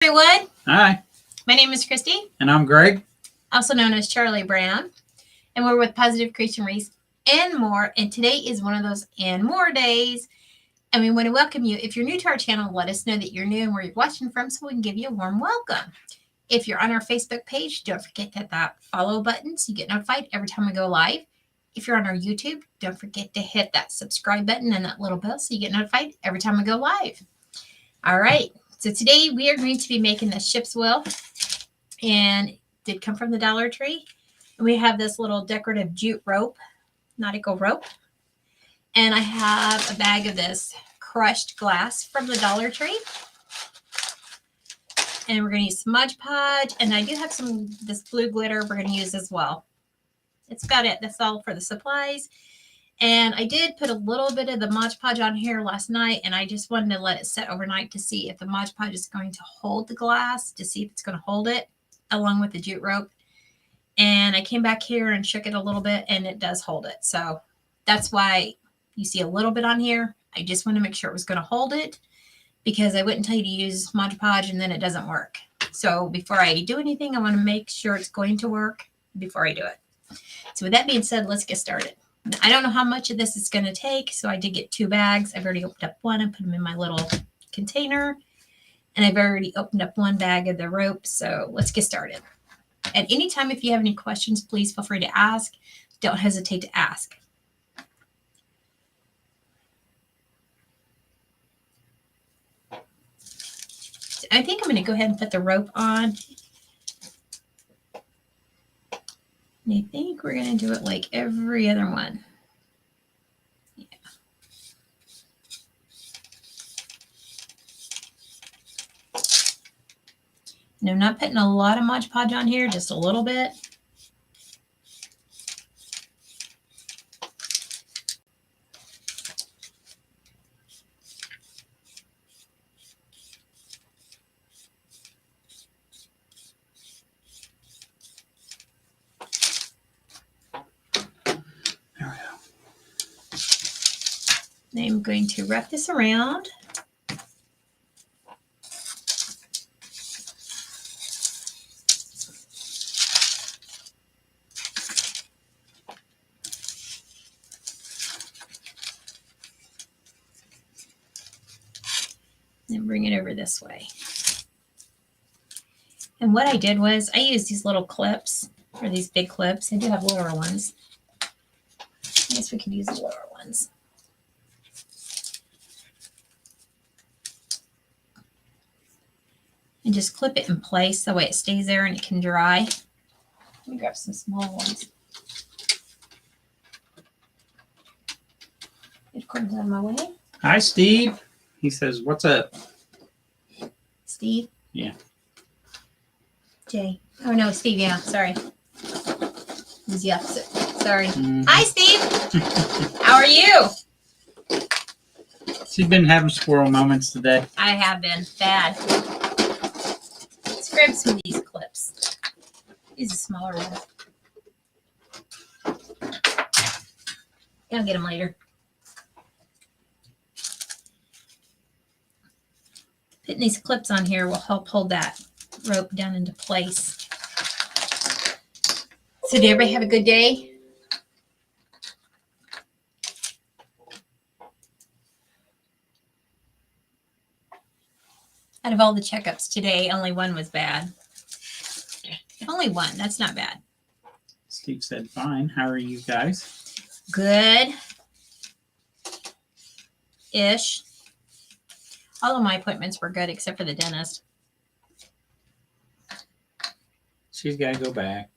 Everyone. Hi, My name is Christy, and I'm Greg. also known as Charlie Brown, and we're with Positive Creation Race and more. And today is one of those and more days. And we want to welcome you. If you're new to our channel, let us know that you're new and where you're watching from so we can give you a warm welcome. If you're on our Facebook page, don't forget to hit that follow button so you get notified every time we go live. If you're on our YouTube, don't forget to hit that subscribe button and that little bell so you get notified every time we go live. All right. So today we are going to be making the ship's wheel, and it did come from the Dollar Tree. And we have this little decorative jute rope, nautical rope. And I have a bag of this crushed glass from the Dollar Tree. And we're going to use Mod Podge, and I do have this blue glitter we're going to use as well. That's about it. That's all for the supplies. And I did put a little bit of the Mod Podge on here last night, and I just wanted to let it set overnight to see if the Mod Podge is going to hold the glass, to see if it's going to hold it along with the jute rope. And I came back here and shook it a little bit, and it does hold it. So that's why you see a little bit on here. I just want to make sure it was going to hold it, because I wouldn't tell you to use Mod Podge and then it doesn't work. So before I do anything, I want to make sure it's going to work before I do it. So with that being said, let's get started. I don't know how much of this is going to take, so I did get 2 bags. I've already opened up one and put them in my little container, and I've already opened up 1 bag of the rope, so let's get started. At any time, if you have any questions, please feel free to ask. Don't hesitate to ask. So I think I'm going to go ahead and put the rope on. And I think we're going to do it like every other one. Yeah. And I'm not putting a lot of Mod Podge on here, just a little bit. I'm going to wrap this around. And bring it over this way. And what I did was I used these little clips, or these big clips. I do have lower ones. I guess we could use the lower ones. And just clip it in place that way it stays there and it can dry. Let me grab some small ones. Get corners out of my way. Hi, Steve. He says, "What's up?" Steve? Yeah. Jay. Oh, no, Steve. Yeah, sorry. He's the opposite. Sorry. Hi, Steve. How are you? She's been having squirrel moments today. I have been. Bad. Let's grab some of these clips. These are smaller ones. I'll get them later. Putting these clips on here will help hold that rope down into place. So did everybody have a good day? Out of all the checkups today, only one was bad. Only one. That's not bad. Steve said, "Fine. How are you guys?" Good. Ish. All of my appointments were good except for the dentist. She's got to go back.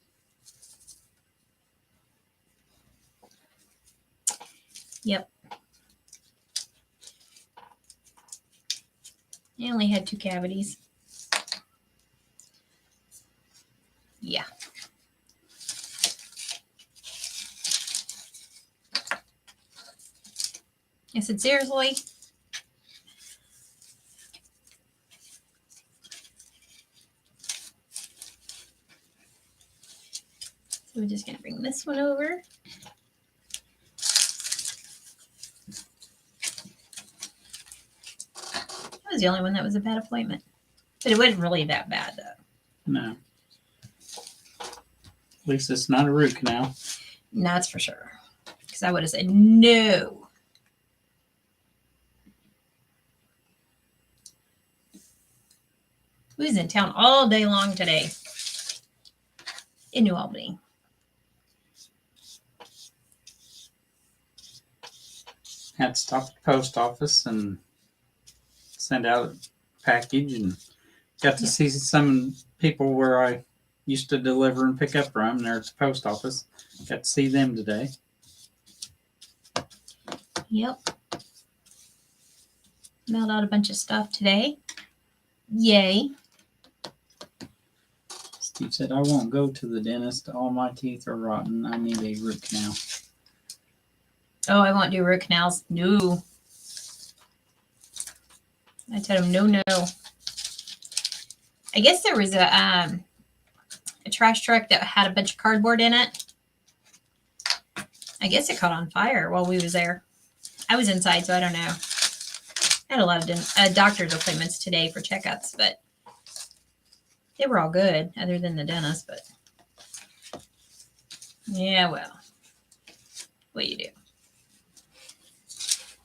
Yep. I only had 2 cavities. Yeah. I said, seriously? So we're just going to bring this one over. That was the only one that was a bad appointment. But it wasn't really that bad, though. No. At least it's not a root canal. That's for sure. Because I would have said no. We was in town all day long today in New Albany. Had to stop at the post office and send out a package, and got to see some people where I used to deliver and pick up from. There at the post office. Got to see them today. Yep. Mailed out a bunch of stuff today. Yay. Steve said, I won't go to the dentist. All my teeth are rotten. I need a root canal. Oh, I won't do root canals. No. I told him no. I guess there was a trash truck that had a bunch of cardboard in it. I guess it caught on fire while we was there. I was inside, so I don't know. I had a lot of doctor's appointments today for checkups, but they were all good, other than the dentist. But yeah, well, what you do?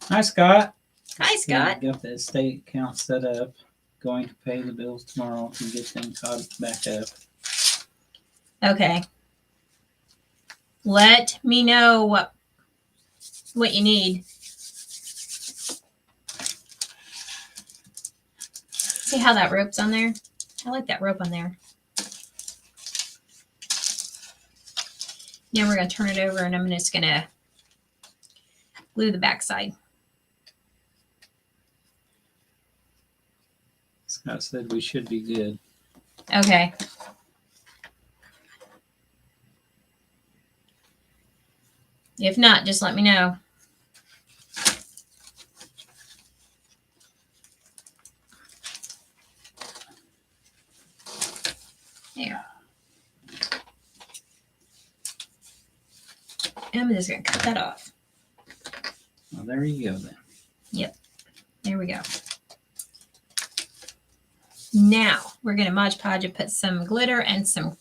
Hi, Scott. Hi, Scott. Got the estate account set up. Going to pay the bills tomorrow to get them caught back up. Okay. Let me know what you need. See how that rope's on there? I like that rope on there. Now we're going to turn it over, and I'm just going to glue the backside. Scott said we should be good. Okay. If not, just let me know. There. I'm just going to cut that off. Well, there you go then. Yep. There we go. Now we're going to Mod Podge and put some glitter and some,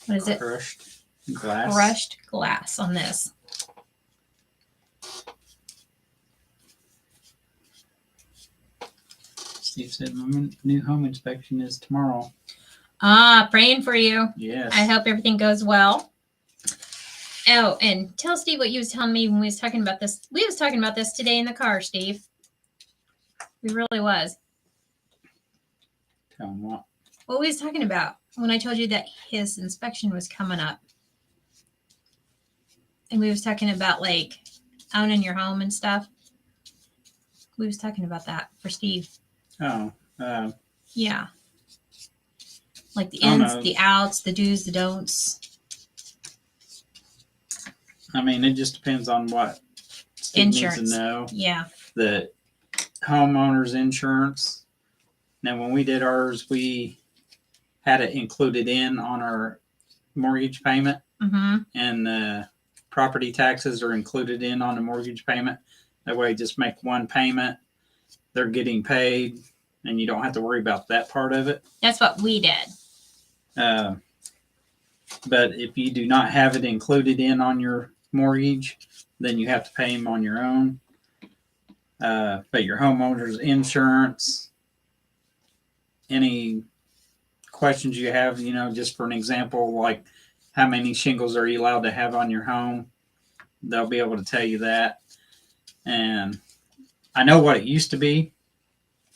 what is it? Crushed glass. Crushed glass on this. Steve said my new home inspection is tomorrow. Praying for you. Yes. I hope everything goes well. Oh, and tell Steve what you was telling me when we was talking about this. We was talking about this today in the car, Steve. We really was. Tell him what. What we was talking about when I told you that his inspection was coming up. And we was talking about like owning your home and stuff. We was talking about that for Steve. Oh. Yeah. Like the Oh, ins, no. the outs, the do's, the don'ts. I mean, it just depends on what Steve Insurance. needs to know. Yeah. The homeowner's insurance. Now, when we did ours, we had it included in on our mortgage payment, Mm-hmm. and the property taxes are included in on the mortgage payment. That way, just make one payment. They're getting paid, and you don't have to worry about that part of it. That's what we did. But if you do not have it included in on your mortgage, then you have to pay them on your own. But your homeowner's insurance, any questions you have, just for an example, like how many shingles are you allowed to have on your home, they'll be able to tell you that. And I know what it used to be.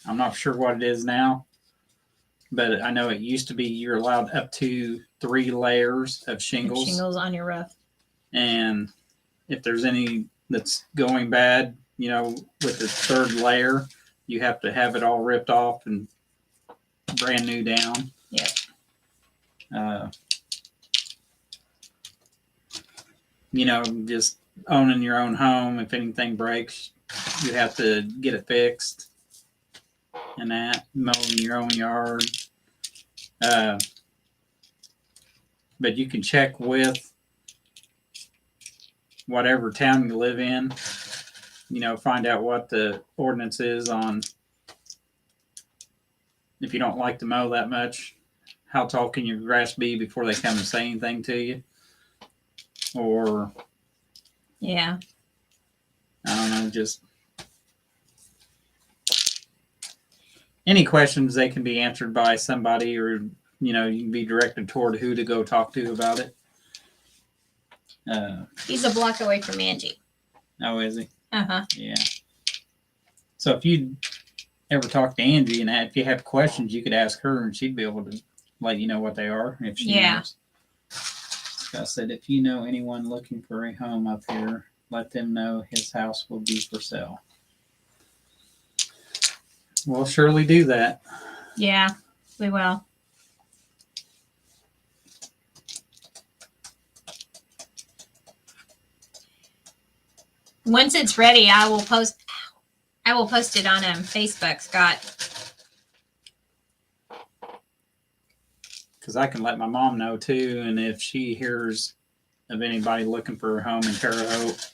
I'm not sure what it is now, but I know it used to be you're allowed up to 3 layers of shingles. Shingles on your roof. And if there's any that's going bad, with the 3rd layer, you have to have it all ripped off and brand new down. Yeah. Just owning your own home, if anything breaks, you have to get it fixed. And that, mowing your own yard. But you can check with whatever town you live in, find out what the ordinance is on if you don't like to mow that much, how tall can your grass be before they come and say anything to you? Or, Yeah. I don't know, just any questions they can be answered by somebody, or, you can be directed toward who to go talk to about it. He's a block away from Angie. Oh, is he? Uh-huh. Yeah. So if you ever talk to Angie and if you have questions, you could ask her and she'd be able to let you know what they are if she knows. Like I said, if you know anyone looking for a home up here, let them know his house will be for sale. We'll surely do that. Yeah, we will. Once it's ready, I will post it on Facebook, Scott. Because I can let my mom know too, and if she hears of anybody looking for a home in Terre Haute,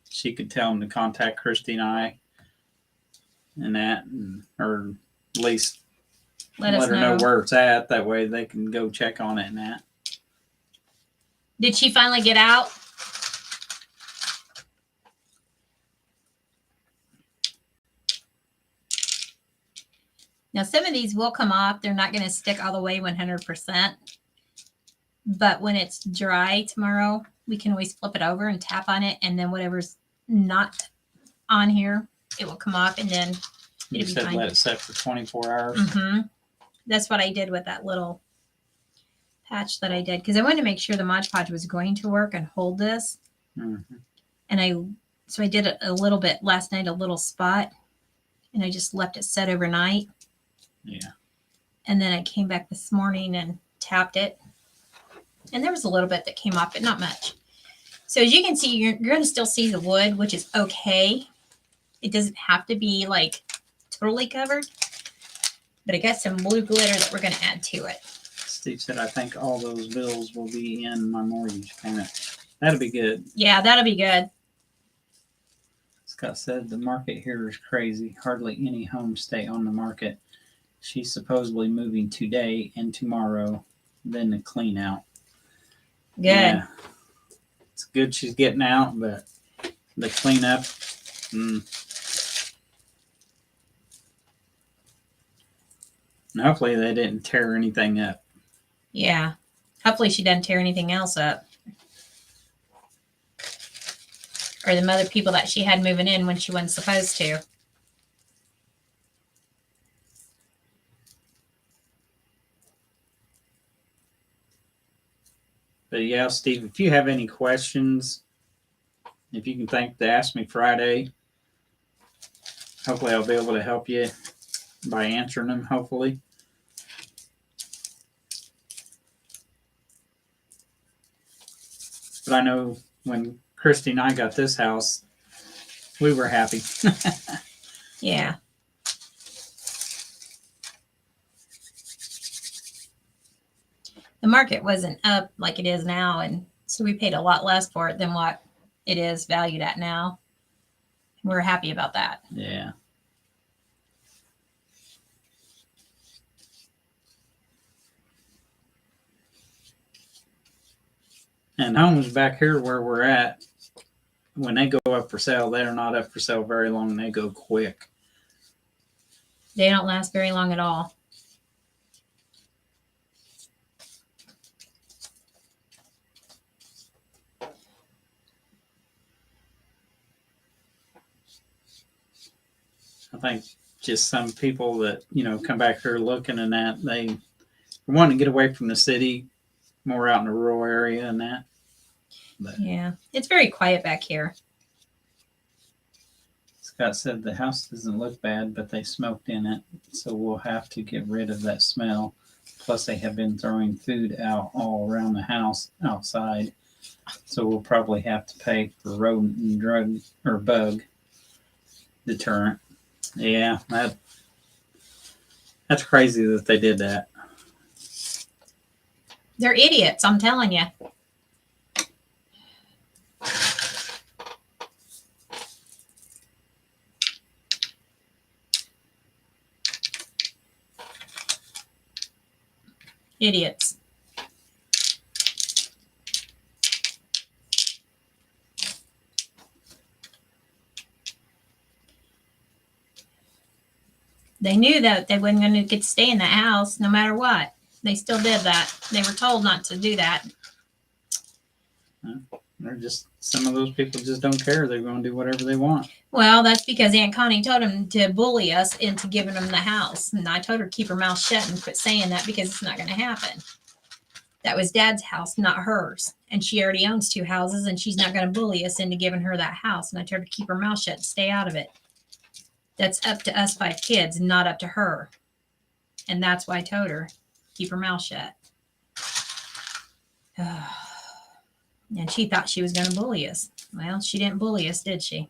she could tell them to contact Christy and I, and that, or at least Let her know know where it's at. That way they can go check on it and that. Did she finally get out? Now, some of these will come off. They're not going to stick all the way 100%. But when it's dry tomorrow, we can always flip it over and tap on it. And then whatever's not on here, it will come off. And then You said fine. Let it set for 24 hours. Mm-hmm. That's what I did with that little patch that I did. Because I wanted to make sure the Mod Podge was going to work and hold this. Mm-hmm. And I did it a little bit last night, a little spot. And I just left it set overnight. Yeah. And then I came back this morning and tapped it. And there was a little bit that came off, but not much. So as you can see, you're going to still see the wood, which is okay. It doesn't have to be like totally covered. But I got some blue glitter that we're going to add to it. Steve said, I think all those bills will be in my mortgage payment. That'll be good. Yeah, that'll be good. Scott said, the market here is crazy. Hardly any homes stay on the market. She's supposedly moving today and tomorrow, then the clean out. Good. Yeah. It's good she's getting out, but the cleanup. And hopefully they didn't tear anything up. Yeah. Hopefully she doesn't tear anything else up. Or the other people that she had moving in when she wasn't supposed to. But yeah, Steve, if you have any questions, if you can think to Ask Me Friday, hopefully I'll be able to help you by answering them, hopefully. But I know when Christy and I got this house, we were happy. Yeah. The market wasn't up like it is now, and so we paid a lot less for it than what it is valued at now. We're happy about that. Yeah. And homes back here where we're at, when they go up for sale, they're not up for sale very long. They go quick. They don't last very long at all. I think just some people that, come back here looking and that, they want to get away from the city, more out in the rural area and that. But Yeah. It's very quiet back here. Scott said the house doesn't look bad, but they smoked in it, so we'll have to get rid of that smell. Plus, they have been throwing food out all around the house outside, so we'll probably have to pay for rodent and drug or bug deterrent. Yeah, that's crazy that they did that. They're idiots, I'm telling you. Idiots. They knew that they weren't going to get to stay in the house no matter what. They still did that. They were told not to do that. They're just, some of those people just don't care. They're going to do whatever they want. Well, that's because Aunt Connie told them to bully us into giving them the house. And I told her to keep her mouth shut and quit saying that because it's not going to happen. That was Dad's house, not hers. And she already owns 2 houses, and she's not going to bully us into giving her that house. And I told her to keep her mouth shut and stay out of it. That's up to us 5 kids, not up to her. And that's why I told her, keep her mouth shut. And she thought she was going to bully us. Well, she didn't bully us, did she?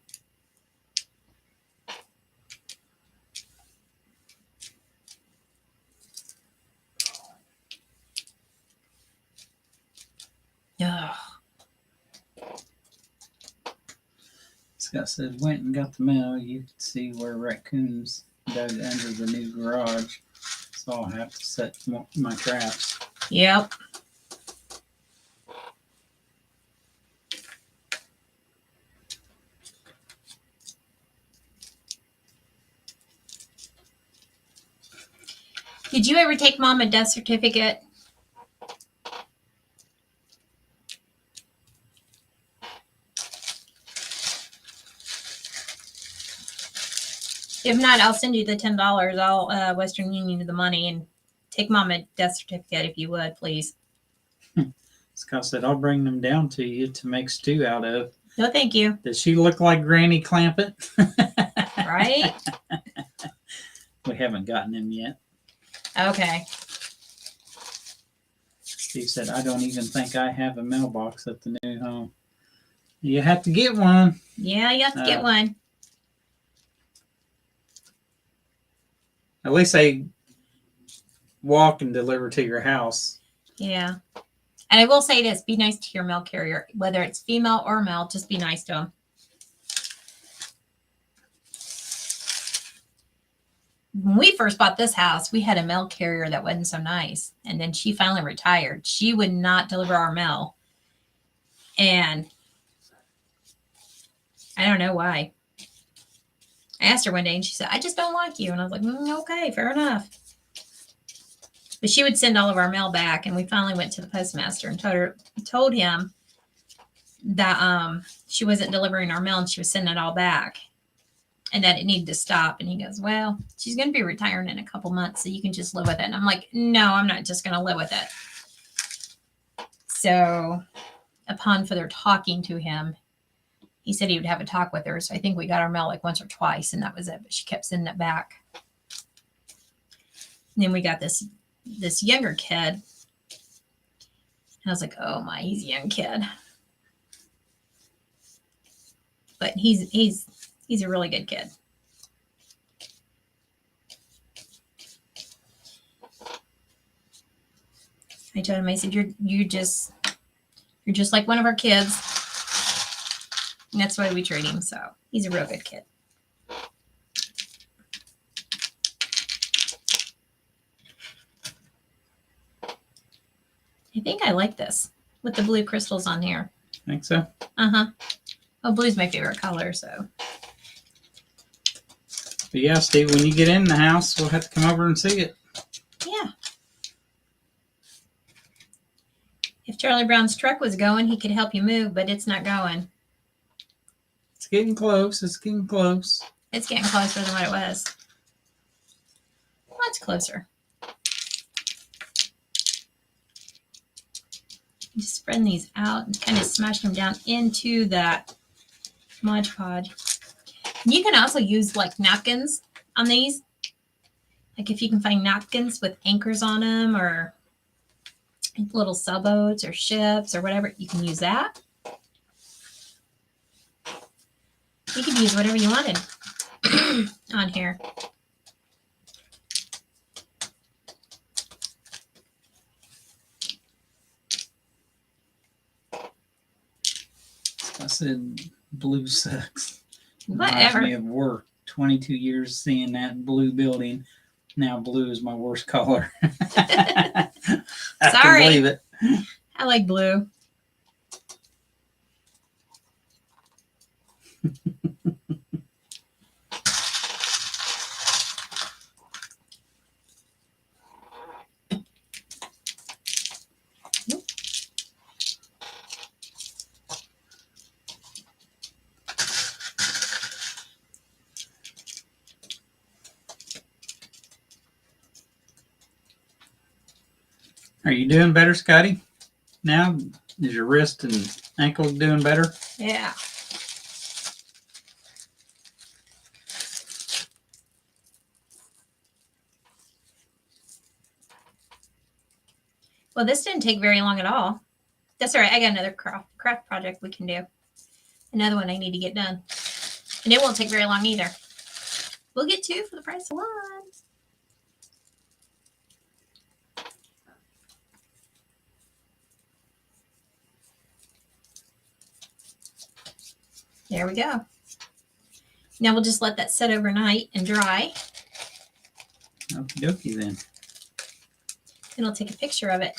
Ugh. Scott said, went and got the mail. You could see where raccoons dug under the new garage. So I'll have to set my traps. Yep. Did you ever take Mom a death certificate? If not, I'll send you the $10. I'll Western Union you the money and take Mom a death certificate if you would, please. Scott said, I'll bring them down to you to make stew out of. No, thank you. Does she look like Granny Clampett? Right? We haven't gotten him yet. Okay. Steve said, I don't even think I have a mailbox at the new home. You have to get one. Yeah, you have to get one. At least they walk and deliver to your house. Yeah. And I will say this, be nice to your mail carrier, whether it's female or male, just be nice to them. When we first bought this house, we had a mail carrier that wasn't so nice. And then she finally retired. She would not deliver our mail. And I don't know why. I asked her one day and she said, I just don't like you. And I was like, okay, fair enough. But she would send all of our mail back. And we finally went to the postmaster and told him that she wasn't delivering our mail and she was sending it all back. And that it needed to stop. And he goes, well, she's going to be retiring in a couple months, so you can just live with it. And I'm like, no, I'm not just going to live with it. So upon further talking to him, he said he would have a talk with her. So I think we got our mail like once or twice, and that was it. But she kept sending it back. And then we got this younger kid. And I was like, oh my, he's a young kid. But he's a really good kid. I told him, I said, you're just like one of our kids. And that's why we treat him. So he's a real good kid. I think I like this with the blue crystals on here. Think so? Uh-huh. Well, blue's my favorite color, so. But yeah, Steve, when you get in the house, we'll have to come over and see it. Yeah. If Charlie Brown's truck was going, he could help you move, but it's not going. It's getting close. It's getting close. It's getting closer than what it was. Much closer. Just spreading these out and kind of smashing them down into that Mod Podge. You can also use like napkins on these. Like if you can find napkins with anchors on them or little sailboats or ships or whatever, you can use that. You could use whatever you wanted on here. I said blue sucks. Whatever. Reminds me of work. 22 years seeing that blue building. Now blue is my worst color. I can Sorry. believe it. I like blue. Are you doing better, Scotty? Now, is your wrist and ankle doing better? Yeah. Well, this didn't take very long at all. That's all right. I got another craft project we can do. Another one I need to get done. And it won't take very long either. We'll get two for the price of one. There we go. Now we'll just let that sit overnight and dry. Okie dokie then. And I'll take a picture of it.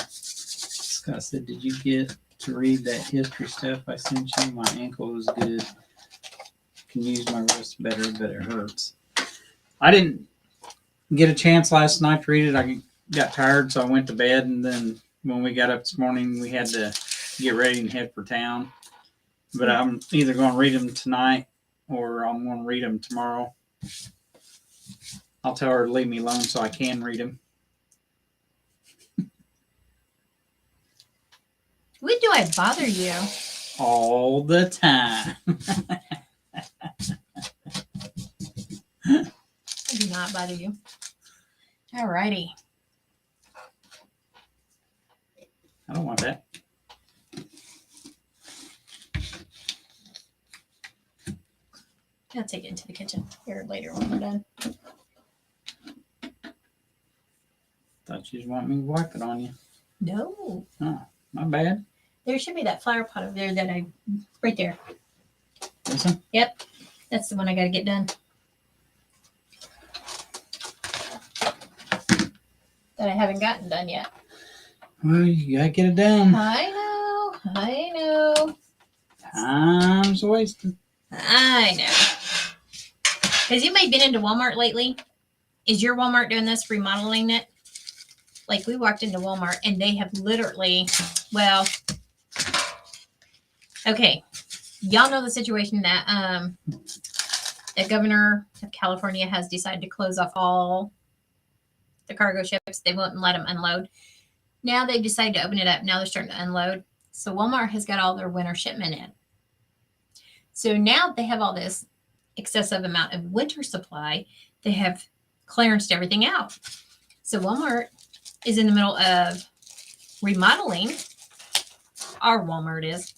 Scott said, did you get to read that history stuff I sent you? My ankle was good. Can use my wrist better, but it hurts. I didn't get a chance last night to read it. I got tired, so I went to bed. And then when we got up this morning, we had to get ready and head for town. But I'm either going to read them tonight or I'm going to read them tomorrow. I'll tell her to leave me alone so I can read them. When do I bother you? All the time. I do not bother you. All righty. I don't want that. I'll take it into the kitchen here later when we're done. Thought you just want me to wipe it on you. No. Oh, my bad. There should be that flower pot over there that right there. This one? Yep. That's the one I got to get done. That I haven't gotten done yet. Well, you gotta get it done. I know. Time's wasted. I know. Has anybody been into Walmart lately? Is your Walmart doing this, remodeling it? Like, we walked into Walmart and they have literally, well, okay. Y'all know the situation that the governor of California has decided to close off all the cargo ships. They won't let them unload. Now they've decided to open it up. Now they're starting to unload. So Walmart has got all their winter shipment in. So now they have all this excessive amount of winter supply. They have clearanced everything out. So Walmart is in the middle of remodeling. Our Walmart is.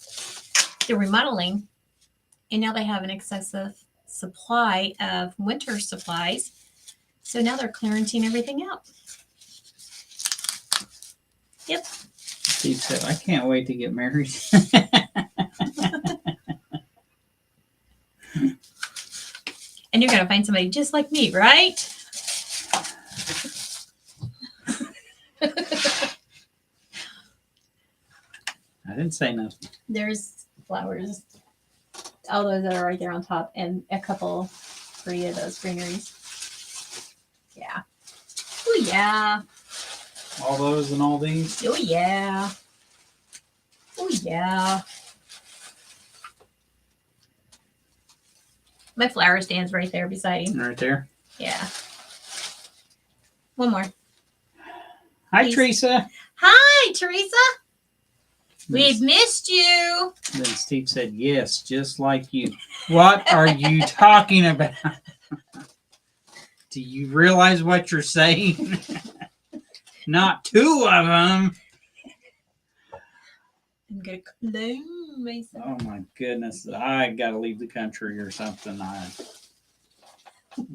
They're remodeling. And now they have an excessive supply of winter supplies. So now they're clearancing everything out. Yep. Steve said, I can't wait to get married. And you're going to find somebody just like me, right? I didn't say nothing. There's flowers. All those that are right there on top. And a couple, 3 of those greeneries. Yeah. Oh, yeah. All those and all these? Oh, yeah. Oh, yeah. My flower stands right there beside him. Right there. Yeah. One more. Hi, Please. Teresa. Hi, Teresa. We've missed you. Then Steve said, yes, just like you. What are you talking about? Do you realize what you're saying? Not 2 of them. I'm going to clone myself. Oh, my goodness. I got to leave the country or something.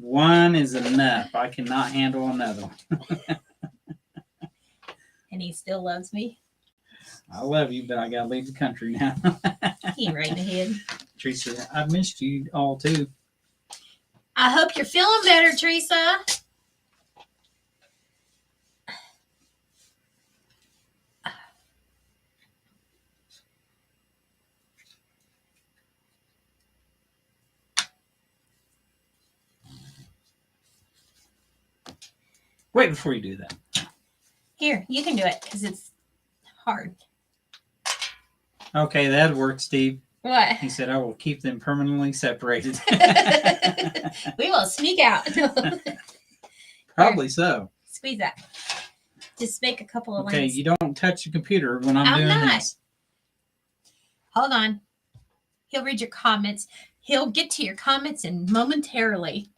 One is enough. I cannot handle another one. And he still loves me. I love you, but I got to leave the country now. He ain't right in the head. Teresa, I've missed you all too. I hope you're feeling better, Teresa. Wait before you do that. Here, you can do it because it's hard. Okay, that worked, Steve. What? He said, I will keep them permanently separated. We will sneak out. Probably so. Squeeze that. Just make a couple of Okay, lines. you don't touch the computer when I'm doing not. this. Hold on. He'll read your comments. He'll get to your comments in momentarily.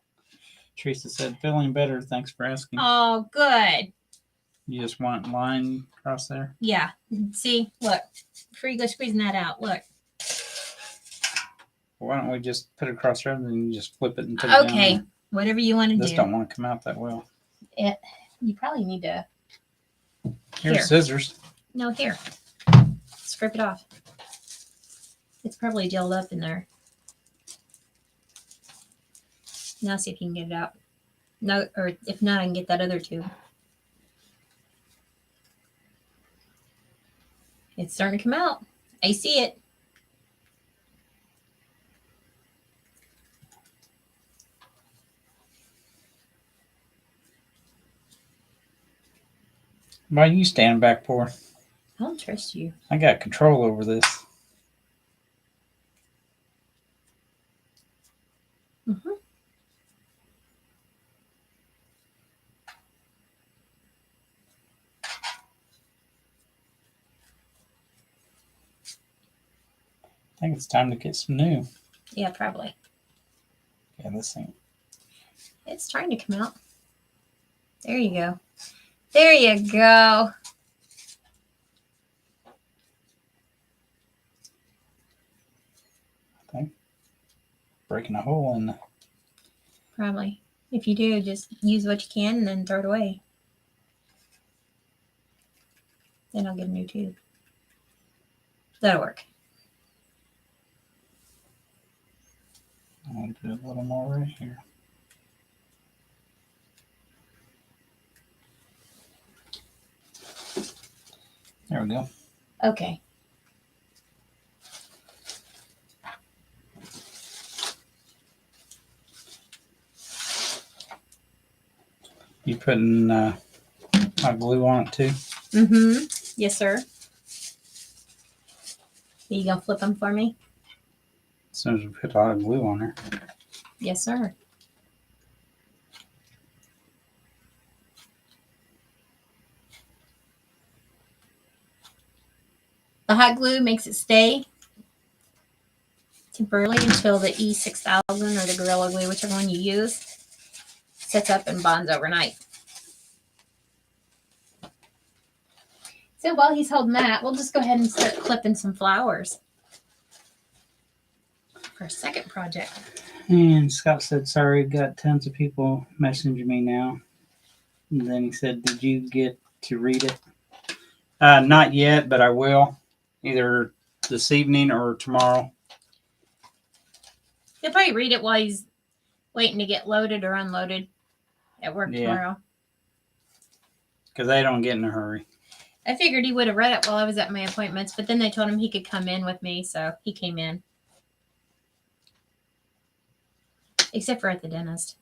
Teresa said, feeling better. Thanks for asking. Oh, good. You just want line across there? Yeah. See, look. Before you go squeezing that out, look. Why don't we just put it across there and then you just flip it and put it down Okay. there? Whatever you want to This do. don't want to come out that well. You probably need to. Here's Here. scissors. No, here. Scrape it off. It's probably gelled up in there. Now see if you can get it out. No, or if not, I can get that other tube. It's starting to come out. I see it. Why you stand back for? I don't trust you. I got control over this. Mm-hmm. I think it's time to get some new. Yeah, probably. Yeah, this ain't. It's trying to come out. There you go. There you go. I think breaking a hole in the. Probably. If you do, just use what you can and then throw it away. Then I'll get a new tube. That'll work. I'll do a little more right here. There we go. Okay. You putting hot glue on it too? Mm-hmm. Yes, sir. You gonna flip them for me? As soon as we put hot glue on there. Yes, sir. The hot glue makes it stay temporarily until the E6000 or the Gorilla Glue, whichever one you use, sets up and bonds overnight. So while he's holding that, we'll just go ahead and start clipping some flowers for a second project. And Scott said, sorry, got tons of people messaging me now. And then he said, did you get to read it? Not yet, but I will. Either this evening or tomorrow. He'll probably read it while he's waiting to get loaded or unloaded at work tomorrow. Because they don't get in a hurry. I figured he would have read it while I was at my appointments, but then they told him he could come in with me, so he came in. Except for at the dentist.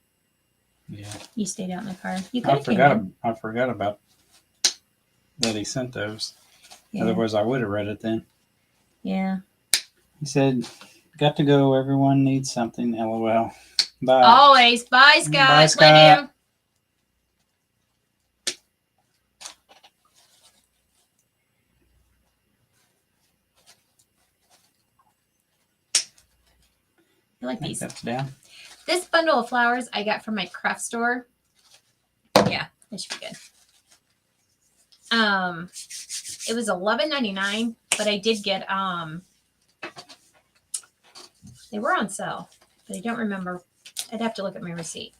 Yeah. You stayed out in the car. You could I have came in. forgot about that he sent those. Yeah. Otherwise, I would have read it then. Yeah. He said, got to go. Everyone needs something. LOL. Bye. Always. Bye, Scott. Bye, Scott. Love you. I like I think these. that's down. This bundle of flowers I got from my craft store. Yeah, this should be good. It was $11.99, but I did get they were on sale, but I don't remember. I'd have to look at my receipt.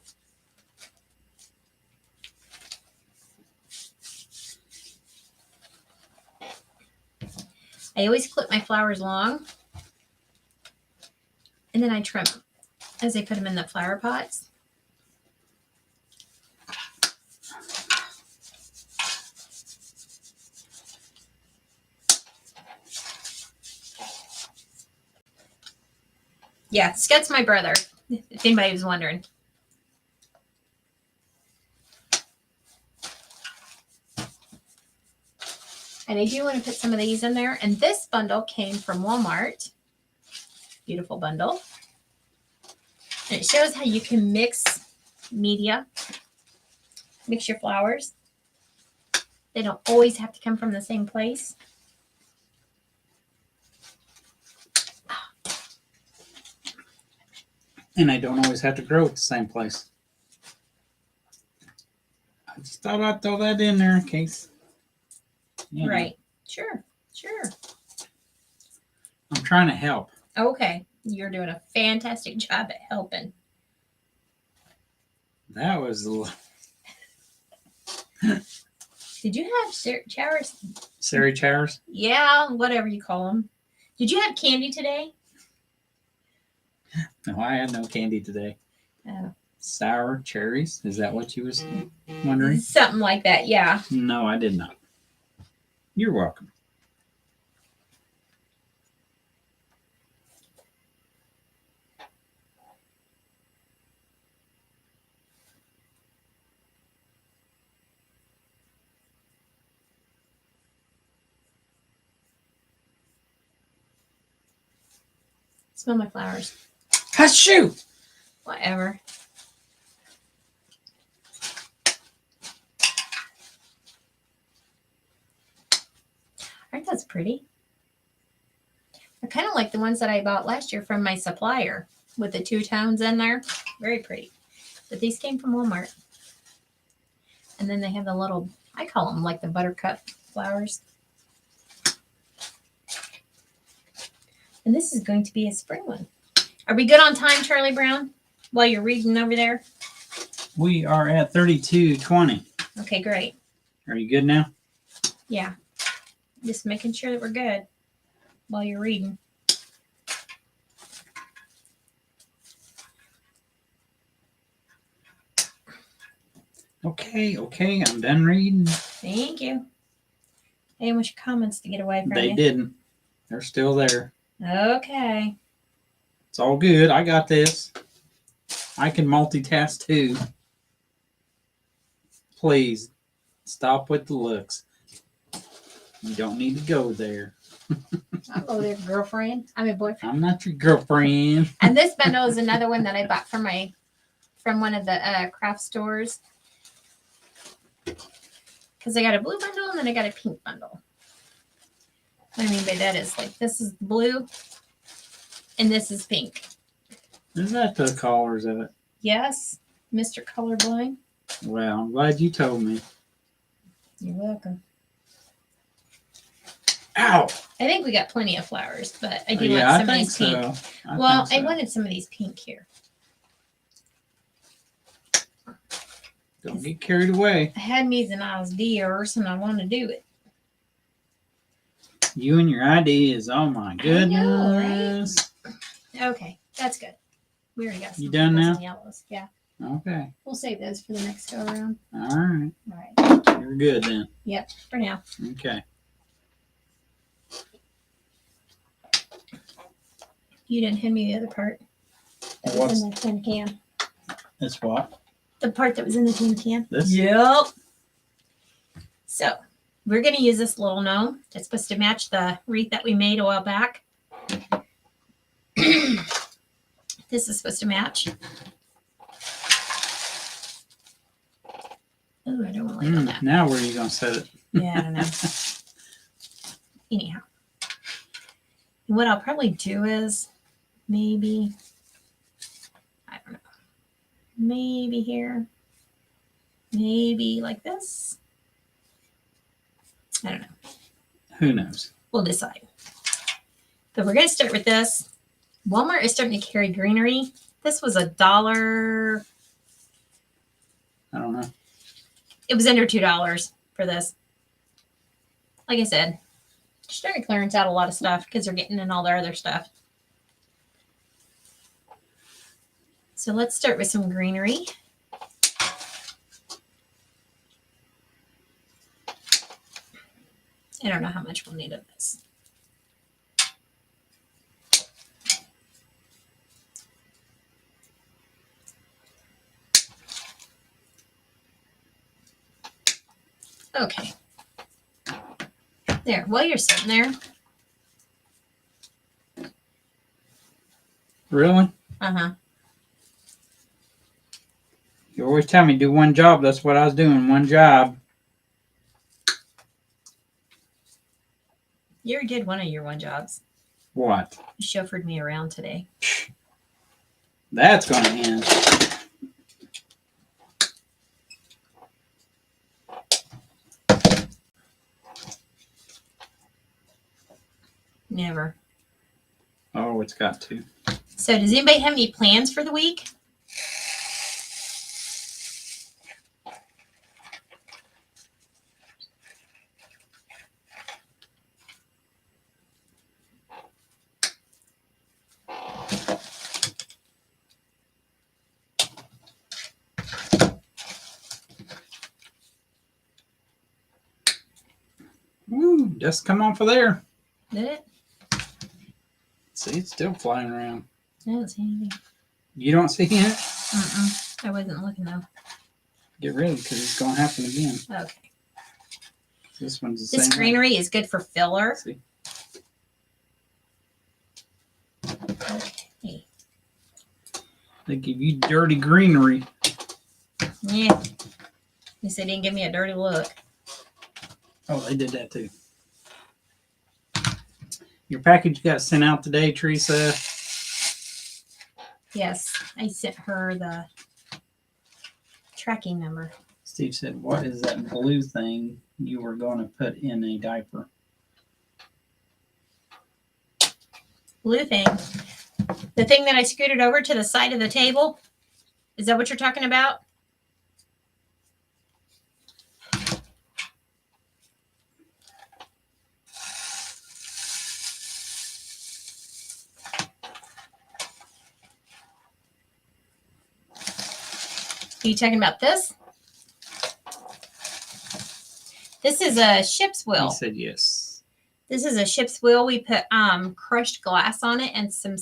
I always clip my flowers long, and then I trim them as I put them in the flower pots. Yeah, Scott's my brother, if anybody was wondering. And I do want to put some of these in there. And this bundle came from Walmart. Beautiful bundle. And it shows how you can mix media, mix your flowers. They don't always have to come from the same place. And they don't always have to grow at the same place. I just thought I'd throw that in there in case. You know, Right. Sure. I'm trying to help. Okay. You're doing a fantastic job at helping. That was a little Did you have showers? Sari Chowers. Yeah, whatever you call them. Did you have candy today? No, I had no candy today. Oh. Sour cherries? Is that what you was wondering? Something like that, yeah. No, I did not. You're welcome. Smell my flowers. Shoot! Whatever. Aren't those pretty? They're kind of like the ones that I bought last year from my supplier with the two tones in there. Very pretty. But these came from Walmart. And then they have the little, I call them like the buttercup flowers. And this is going to be a spring one. Are we good on time, Charlie Brown? While you're reading over there? We are at 32:20. Okay, great. Are you good now? Yeah. Just making sure that we're good while you're reading. Okay, I'm done reading. Thank you. I didn't want your comments to get away from They you. didn't. They're still there. Okay. It's all good. I got this. I can multitask too. Please stop with the looks. You don't need to go there. I'll go there, girlfriend. I'm a boyfriend. I'm not your girlfriend. And this bundle is another one that I bought from one of the craft stores. Because I got a blue bundle and then I got a pink bundle. What I mean by that is like this is blue and this is pink. Is that the colors of it? Yes, Mr. Colorblind. Well, I'm glad you told me. You're welcome. Ow! I think we got plenty of flowers, but I do Yeah, want I some of think these pink. so. Well, think I so. wanted some of these pink here. Don't get carried away. I had me and I was deers and I want to do it. You and your ideas. Oh my goodness. Okay, that's good. We already got some You done purples now? and yellows. Yeah, Okay. we'll save those for the next go around. All right. All right. You're good then. Yep, for now. Okay. You didn't hand me the other part that was in the tin can. That's what? The part that was in the tin can. This? Yep. So we're going to use this little gnome. It's supposed to match the wreath that we made a while back. This is supposed to match. Oh, I don't want to lay on that. Now where are you going to set it? Yeah, I don't know. Anyhow. And what I'll probably do is maybe, I don't know, maybe here, maybe like this. I don't know. Who knows? We'll decide. But we're going to start with this. Walmart is starting to carry greenery. This was $1. I don't know. It was under $2 for this. Like I said, they're starting to clearance out a lot of stuff because they're getting in all their other stuff. So let's start with some greenery. I don't know how much we'll need of this. Okay. There, while you're sitting there. Really? Uh-huh. You always tell me do one job. That's what I was doing. One job. You already did one of your one jobs. What? You chauffeured me around today. That's going to end. Never. Oh, it's got to. So does anybody have any plans for the week? Woo, just come off of there. Did it? See, it's still flying around. I don't see anything. You don't see it? I wasn't looking though. Get ready because it's going to happen again. Okay. This one's the This same way. greenery is good for filler. See? Okay. They give you dirty greenery. Yeah. At least they didn't give me a dirty look. Oh, they did that too. Your package got sent out today, Teresa. Yes, I sent her the tracking number. Steve said, what is that blue thing you were going to put in a diaper? Blue thing. The thing that I scooted over to the side of the table. Is that what you're talking about? Are you talking about this? This is a ship's wheel. He said yes. This is a ship's wheel. We put crushed glass on it and some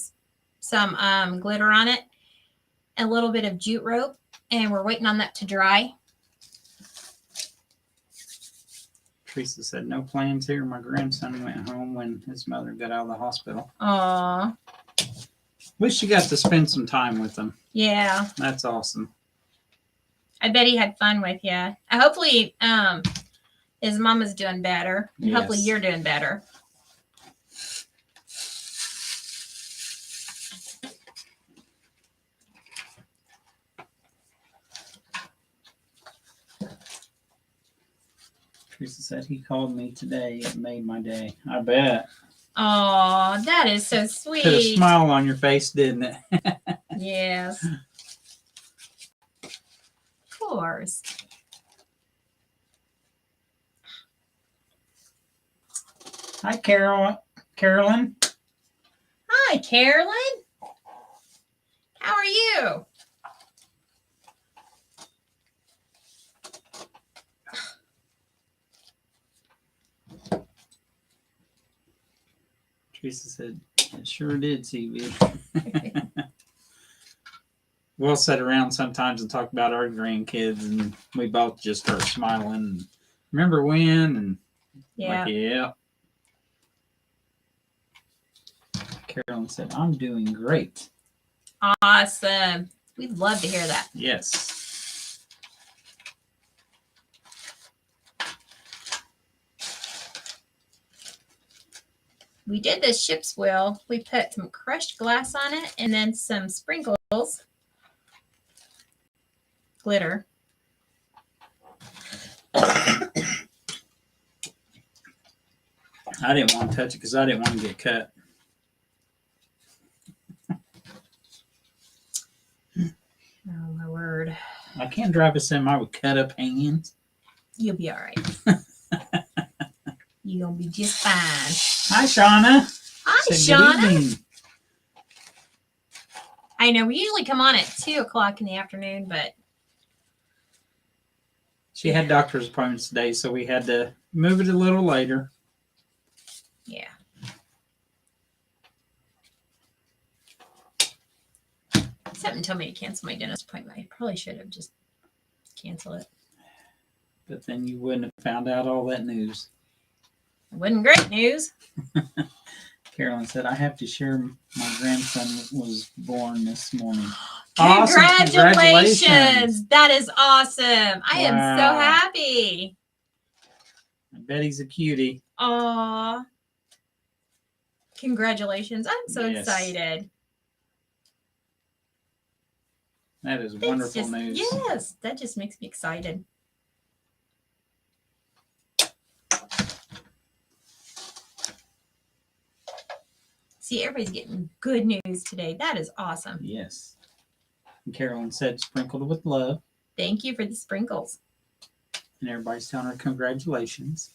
glitter on it, and a little bit of jute rope, and we're waiting on that to dry. Teresa said, no plans here. My grandson went home when his mother got out of the hospital. Aw. At least you got to spend some time with them. Yeah. That's awesome. I bet he had fun with you. Hopefully, his mama's doing better. And Yes. hopefully you're doing better. Teresa said he called me today. It made my day. I bet. Oh, that is so sweet. Put a smile on your face, didn't it? Yes. Of course. Hi, Carolyn. Hi, Carolyn. How are you? Teresa said, it sure did, CV. We'll sit around sometimes and talk about our grandkids, and we both just start smiling. Remember when? And Yeah. like, yeah. Carolyn said, I'm doing great. Awesome. We'd love to hear that. Yes. We did this ship's wheel. We put some crushed glass on it and then some sprinkles. Glitter. I didn't want to touch it because I didn't want to get cut. Oh, my word. I can't drive a semi with cut up hands. You'll be all right. You're going to be just fine. Hi, Shauna. Hi, Said, good Shauna. evening. I know we usually come on at 2 o'clock in the afternoon, but She had doctor's appointments today, so we had to move it a little later. yeah. Something told me to cancel my dentist appointment. I probably should have just canceled it. But then you wouldn't have found out all that news. It wasn't great news. Carolyn said, I have to share my grandson was born this morning. Awesome. Congratulations. That is awesome. I am so Wow. happy. I bet he's a cutie. Aw. Congratulations. I'm so Yes. excited. That is That's wonderful just, news. yes, that just makes me excited. See, everybody's getting good news today. That is awesome. Yes. And Carolyn said, sprinkled with love. Thank you for the sprinkles. And everybody's telling her congratulations.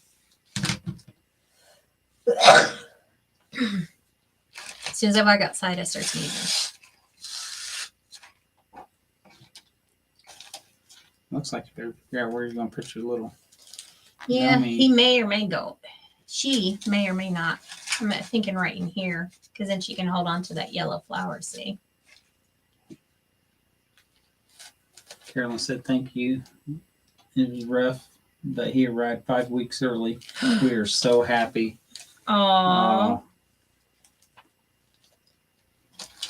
As soon as I walk outside, I start sneezing. Looks like you better figure out where you're going to put your little. Yeah, Yummy. he may or may go. She may or may not. I'm thinking right in here because then she can hold on to that yellow flower, see? Carolyn said, thank you. It was rough, but he arrived 5 weeks early. We are so happy. Aww.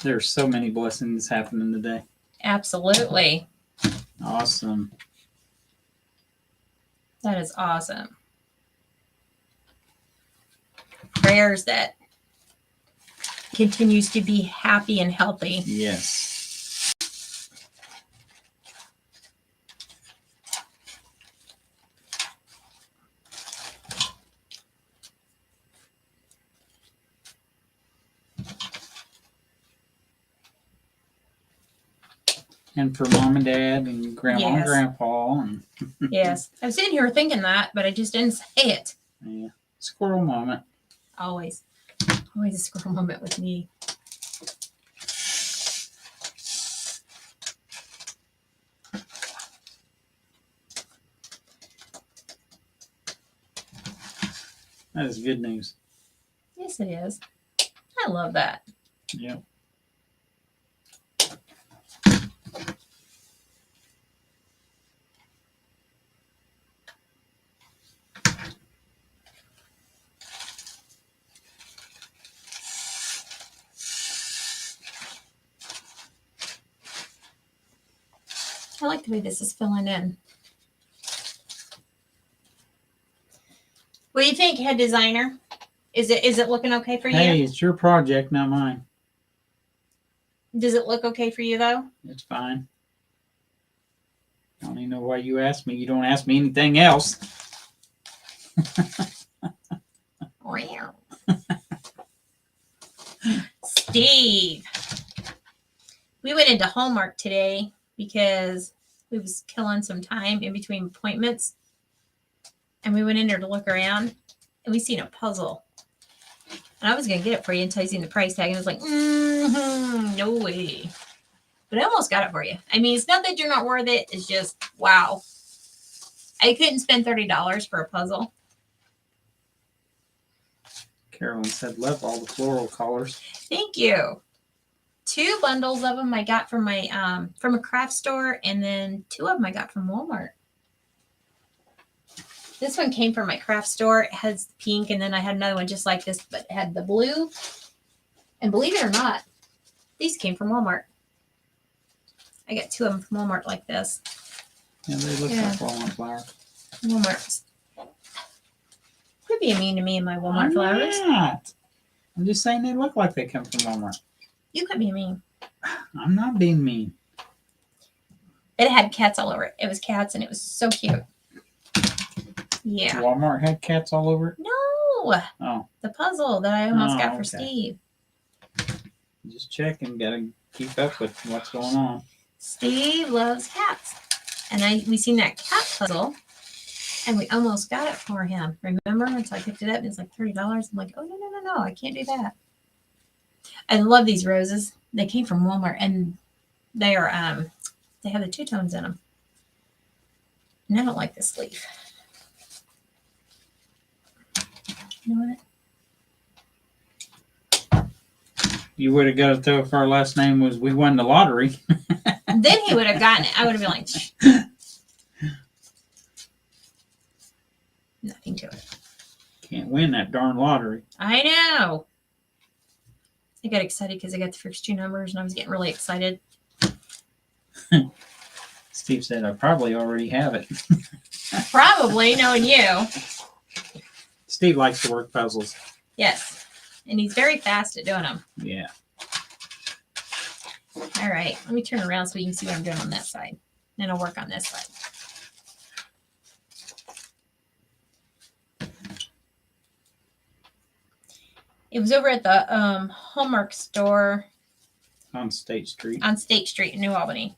There's so many blessings happening today. Absolutely. Awesome. That is awesome. Prayers that continues to be happy and healthy. Yes. And for mom and dad and grandma and Yes. grandpa. And Yes. I was sitting here thinking that, but I just didn't say it. yeah, squirrel moment. Always. Always a squirrel moment with me. That is good news. Yes, it is. I love that. Yep. I like the way this is filling in. What do you think, head designer? Is it looking okay for Hey, you? it's your project, not mine. Does it look okay for you though? It's fine. I don't even know why you asked me. You don't ask me anything else. Steve. We went into Hallmark today because we was killing some time in between appointments. And we went in there to look around and we seen a puzzle. And I was going to get it for you until I seen the price tag. And I was like, no way. But I almost got it for you. I mean, it's not that you're not worth it. It's just, wow. I couldn't spend $30 for a puzzle. Carolyn said, love all the floral colors. Thank you. 2 bundles of them I got from my from a craft store, and then 2 of them I got from Walmart. This one came from my craft store. It has pink, and then I had another one just like this, but it had the blue. And believe it or not, these came from Walmart. I got 2 of them from Walmart like this. Yeah, they look like Walmart flowers. Walmart. Quit being mean to me and my Walmart flowers. I'm not. I'm just saying they look like they come from Walmart. You could be mean. I'm not being mean. It had cats all over it. It was cats, and it was so cute. Yeah. Walmart had cats all over it? No. Oh. The puzzle that I almost got for Okay. Steve. Just checking. Gotta keep up with what's going on. Steve loves cats. And we seen that cat puzzle, and we almost got it for him. Remember? And so I picked it up, and it's like $30. I'm like, oh, no, I can't do that. I love these roses. They came from Walmart, and they are, they have the 2 tones in them. And I don't like this leaf. You know what? You would have got it though if our last name was we won the lottery. Then he would have gotten it. I would have been like, nothing to it. Can't win that darn lottery. I know. I got excited because I got the first two numbers and I was getting really excited. Steve said, I probably already have it. Probably, knowing you. Steve likes to work puzzles. Yes. And he's very fast at doing them. Yeah. All right. Let me turn around so you can see what I'm doing on that side. Then I'll work on this side. It was over at the Hallmark store On State Street. on State Street in New Albany.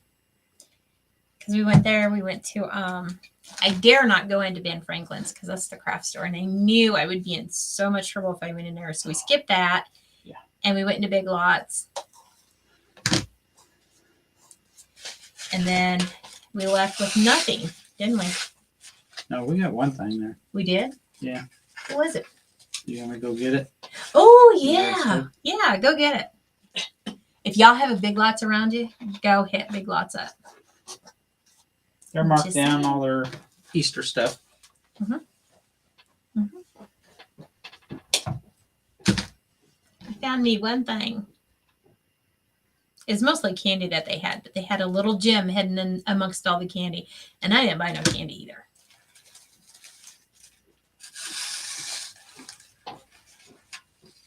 Because we went there. We went to, I dare not go into Ben Franklin's because that's the craft store. And I knew I would be in so much trouble if I went in there. So we skipped that. Yeah. And we went into Big Lots. And then we left with nothing, didn't we? No, we got one thing there. We did? Yeah. What was it? You want me to go get it? Oh, yeah. Yeah, go get it. If y'all have a Big Lots around you, go hit Big Lots up. They're marked Just down saying. all their Easter stuff. I found me one thing. It's mostly candy that they had, but they had a little gem hidden in amongst all the candy. And I didn't buy no candy either.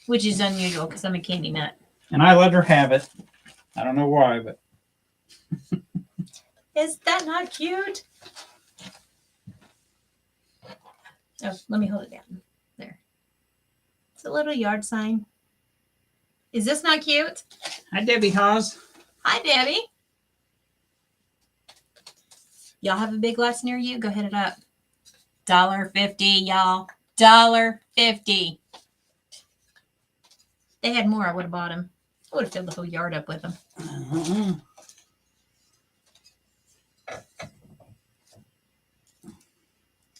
Which is unusual because I'm a candy nut. And I let her have it. I don't know why, but Is that not cute? Oh, let me hold it down. There. It's a little yard sign. Is this not cute? hi, Debbie Hawes. Hi, Debbie. Y'all have a Big Lots near you? Go hit it up. $1.50, y'all. $1.50. They had more. I would have bought them. I would have filled the whole yard up with them.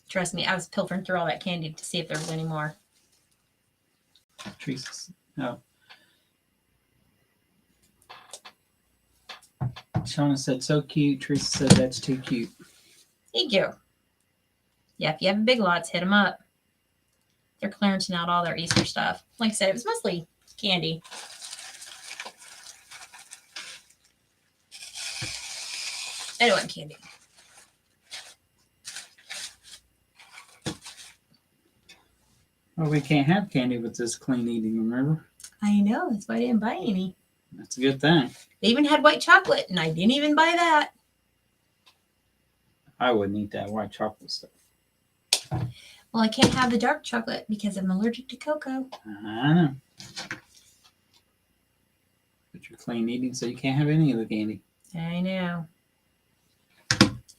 Trust me, I was pilfering through all that candy to see if there was any more. Teresa. No. Shauna said, so cute. Teresa said, that's too cute. Thank you. Yeah, if you have a Big Lots, hit them up. They're clearancing out all their Easter stuff. Like I said, it was mostly candy. I don't want candy. Well, we can't have candy with this clean eating, remember? I know. That's why I didn't buy any. That's a good thing. They even had white chocolate, and I didn't even buy that. I wouldn't eat that white chocolate stuff. Well, I can't have the dark chocolate because I'm allergic to cocoa. I know. But you're clean eating, so you can't have any of the candy. I know.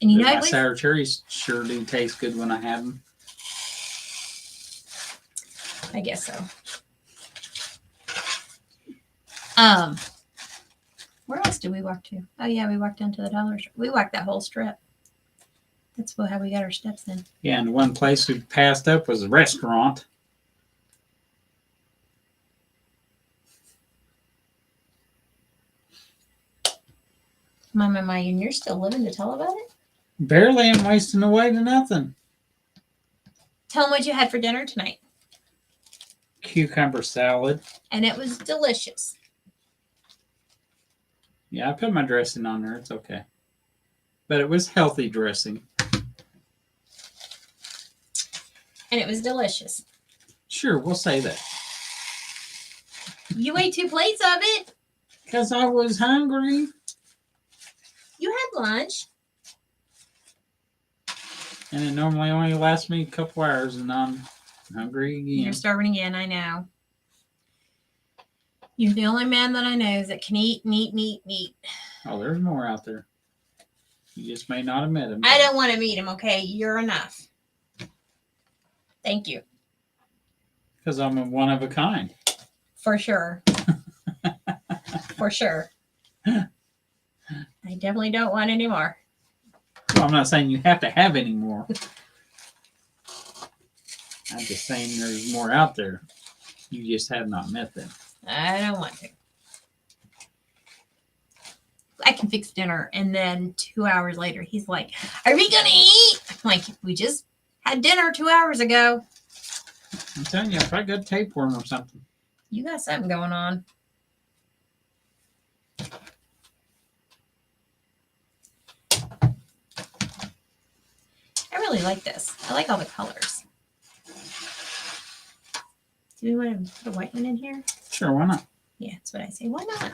And you know, My sour cherries sure do taste good when I have them. I guess so. Where else did we walk to? Oh yeah, we walked down to the dollar store. We walked that whole strip. That's how we got our steps in. Yeah, and one place we passed up was a restaurant. Mama, and you're still living to tell about it? Barely am wasting away to nothing. Tell them what you had for dinner tonight. Cucumber salad. And it was delicious. Yeah, I put my dressing on there. It's okay. But it was healthy dressing. And it was delicious. Sure, we'll say that. You ate 2 plates of it. Because I was hungry. You had lunch. And it normally only lasts me a couple hours and I'm hungry again. You're starving again, I know. You're the only man that I know that can eat and eat and eat and eat. Oh, there's more out there. You just may not have met him. I don't want to meet him, okay? You're enough. Thank you. Because I'm a one of a kind. For sure. For sure. I definitely don't want any more. Well, I'm not saying you have to have any more. I'm just saying there's more out there. You just have not met them. I don't want to. I can fix dinner. And then 2 hours later, he's like, are we going to eat? I'm like, we just had dinner 2 hours ago. I'm telling you, if I got tapeworm or something. You got something going on. I really like this. I like all the colors. Do we want to put a white one in here? Sure, why not? Yeah, that's what I say. Why not?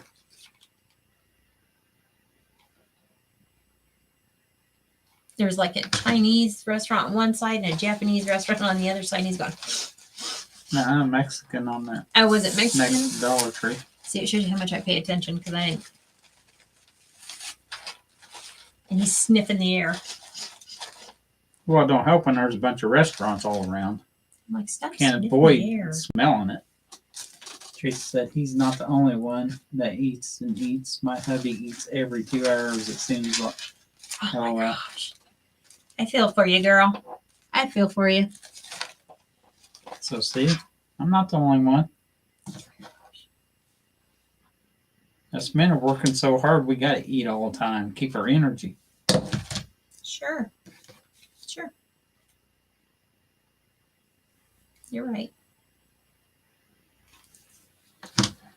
There's like a Chinese restaurant on one side and a Japanese restaurant on the other side. And he's gone. Nah, Mexican on that. Oh, was it Mexican? Next Dollar Tree. See, it shows you how much I pay attention because I didn't. And he's sniffing the air. Well, it don't help when there's a bunch of restaurants all around. I'm like, stop Can't sniffing avoid the air. smelling it. Tracy said he's not the only one that eats and eats. My hubby eats every 2 hours, it seems like. Oh my Oh, well. gosh. I feel for you, girl. I feel for you. So, see, I'm not the only one. Us men are working so hard, we got to eat all the time, keep our energy. Sure. Sure. You're right.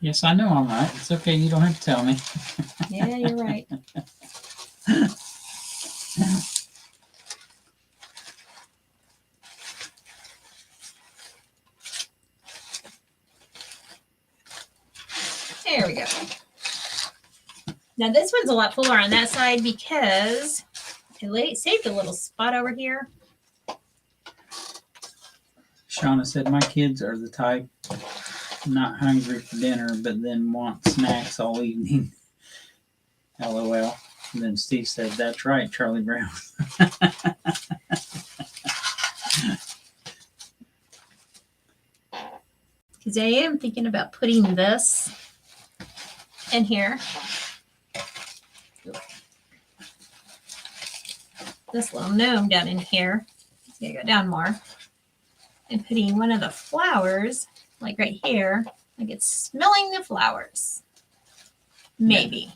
Yes, I know I'm right. It's okay. You don't have to tell me. Yeah, you're right. There we go. Now this one's a lot fuller on that side because I saved a little spot over here. Shauna said, my kids are the type not hungry for dinner, but then want snacks all evening. LOL. And then Steve said, that's right, Charlie Brown. Because I am thinking about putting this in here. This little gnome down in here. It's gonna go down more. And putting one of the flowers, like right here, like it's smelling the flowers. Maybe.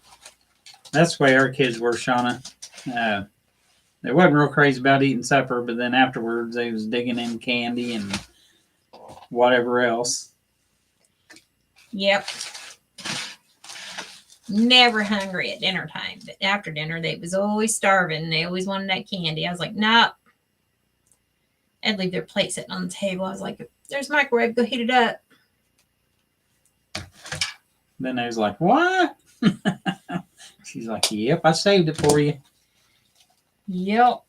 That's the way our kids were, Shauna. They wasn't real crazy about eating supper, but then afterwards they was digging in candy and whatever else. Yep. Never hungry at dinner time, but after dinner they was always starving. They always wanted that candy. I was like, nah. I'd leave their plate sitting on the table. I was like, there's a microwave, go heat it up. Then they was like, what? She's like, yep, I saved it for you. Yep.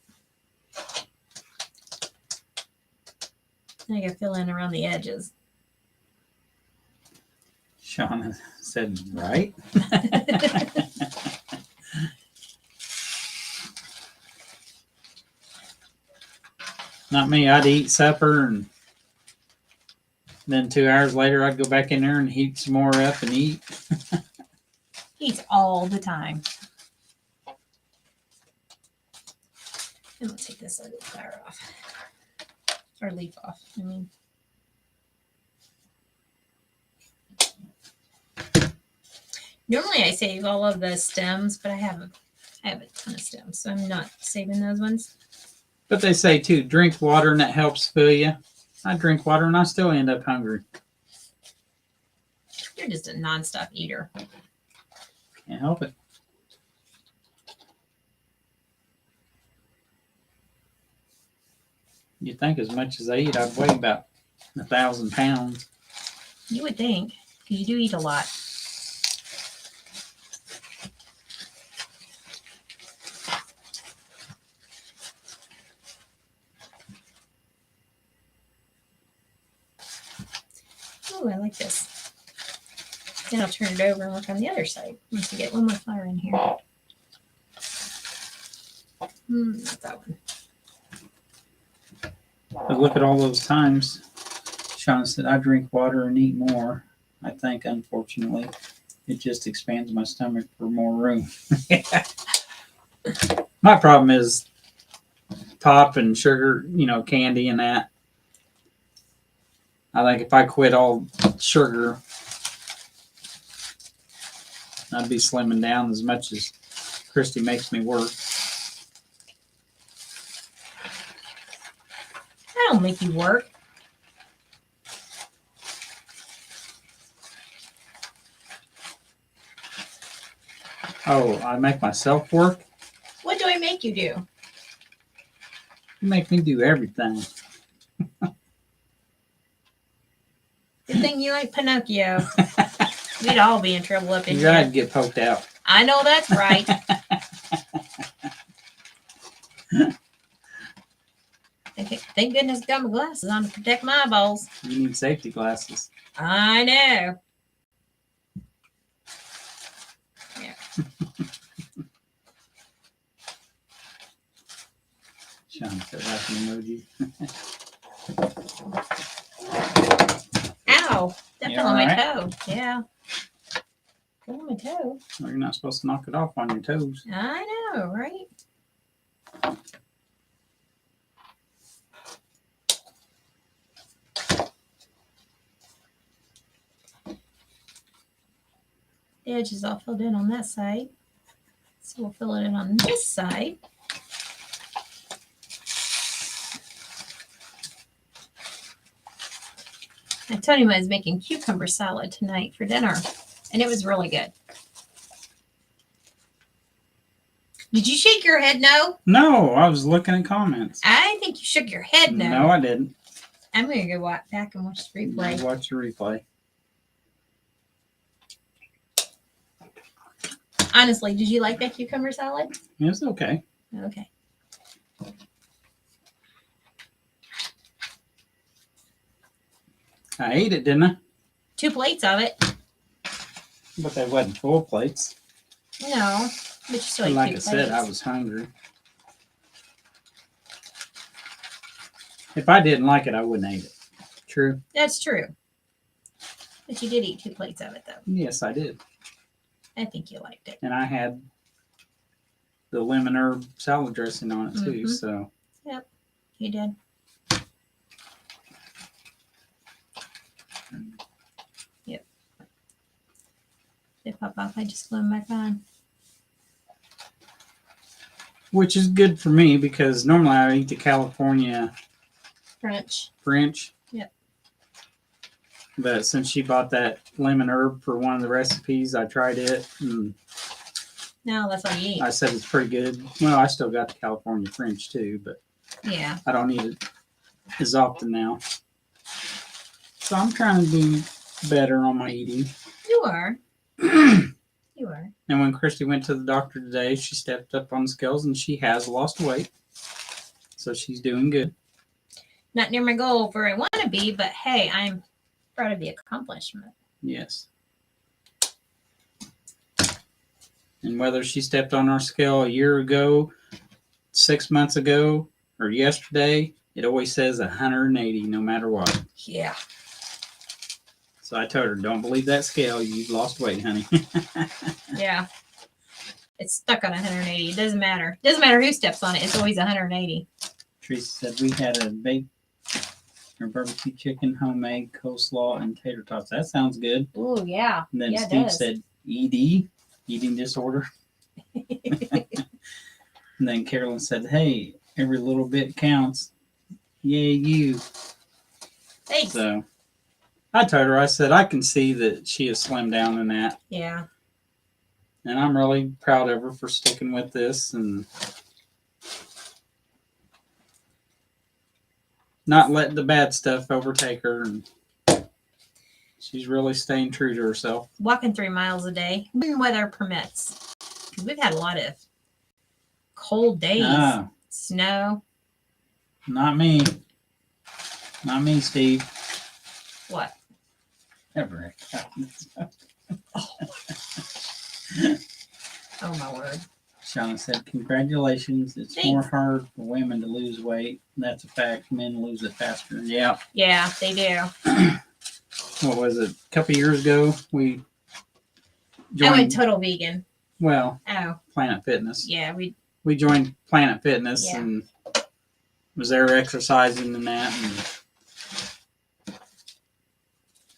I got to fill in around the edges. Shauna said, right? Not me. I'd eat supper and then 2 hours later I'd go back in there and heat some more up and eat. Eats all the time. And let's take this other flower off. Or leaf off, I mean. Normally I save all of the stems, but I have a ton of stems, so I'm not saving those ones. But they say too, drink water and that helps fill you. I drink water and I still end up hungry. You're just a nonstop eater. Can't help it. You think as much as I eat, I'd weigh about 1,000 pounds. You would think, because you do eat a lot. Oh, I like this. Then I'll turn it over and work on the other side. Once we get one more flower in here. Not that one. But look at all those times. Shauna said, I drink water and eat more. I think, unfortunately, it just expands my stomach for more room. My problem is pop and sugar, candy and that. I think if I quit all sugar, I'd be slimming down as much as Christy makes me work. I don't make you work. Oh, I make myself work? What do I make you do? You make me do everything. Good thing you like Pinocchio. We'd all be in trouble up in You gotta here. get poked out. I know that's right. Thank goodness I got my glasses on to protect my eyeballs. You need safety glasses. I know. Yeah. Sean said that's an emoji. Ow. That You fell on my alright? toe. Yeah. Fell on my toe. Well, you're not supposed to knock it off on your toes. I know, right? The edge is all filled in on that side. So we'll fill it in on this side. And Tony was making cucumber salad tonight for dinner, and it was really good. Did you shake your head no? No, I was looking at comments. I think you shook your head no. No, I didn't. I'm going to go back and watch the replay. Watch the replay. Honestly, did you like that cucumber salad? It's okay. Okay. I ate it, didn't I? 2 plates of it. But they wasn't full plates. No, but you still ate Like 2 I plates. said, I was hungry. If I didn't like it, I wouldn't eat it. True? That's true. But you did eat 2 plates of it, though. Yes, I did. I think you liked it. And I had the lemon herb salad dressing on it too. Mhm. So You did. Yep. They pop off. I just glue them back on. which is good for me because normally I eat the California French. Yep. But since she bought that lemon herb for one of the recipes, I tried it and No, that's all you eat. I said it's pretty good. Well, I still got the California French too, but Yeah. I don't eat it as often now. So I'm trying to do better on my eating. You are. You are. And when Christy went to the doctor today, she stepped up on the scales and she has lost weight. So she's doing good. Not near my goal of where I want to be, but hey, I'm proud of the accomplishment. Yes. And whether she stepped on our scale a year ago, 6 months ago, or yesterday, it always says 180 no matter what. Yeah. So I told her, don't believe that scale. You've lost weight, honey. Yeah. It's stuck on 180. It doesn't matter. It doesn't matter who steps on it. It's always 180. Teresa said we had a baked or barbecue chicken, homemade coleslaw, and tater tots. That sounds good. Ooh, yeah. And then Yeah, it Steve does. said ED, eating disorder. And then Carolyn said, hey, every little bit counts. Yay, you. Thanks. So I told her, I said, I can see that she has slimmed down in that. Yeah. And I'm really proud of her for sticking with this and not letting the bad stuff overtake her. And she's really staying true to herself. Walking 3 miles a day when weather permits. We've had a lot of cold days. Ah, Snow. not me. Not me, Steve. What? Ever. Oh, my word. Shauna said, congratulations. It's Thanks. more hard for women to lose weight. That's a fact. Men lose it faster. Yeah. Yeah, they do. What was it? A couple years ago, we I went joined, total vegan. well, Oh, Planet Fitness. yeah. We joined Planet Fitness Yeah. and was there exercising and that. And,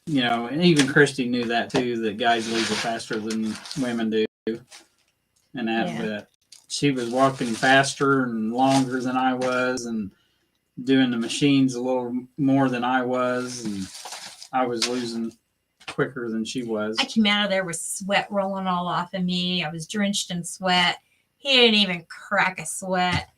you know, and even Christy knew that too, that guys lose it faster than women do. And that, Yeah. but she was walking faster and longer than I was and doing the machines a little more than I was. And I was losing quicker than she was. I came out of there with sweat rolling all off of me. I was drenched in sweat. He didn't even crack a sweat.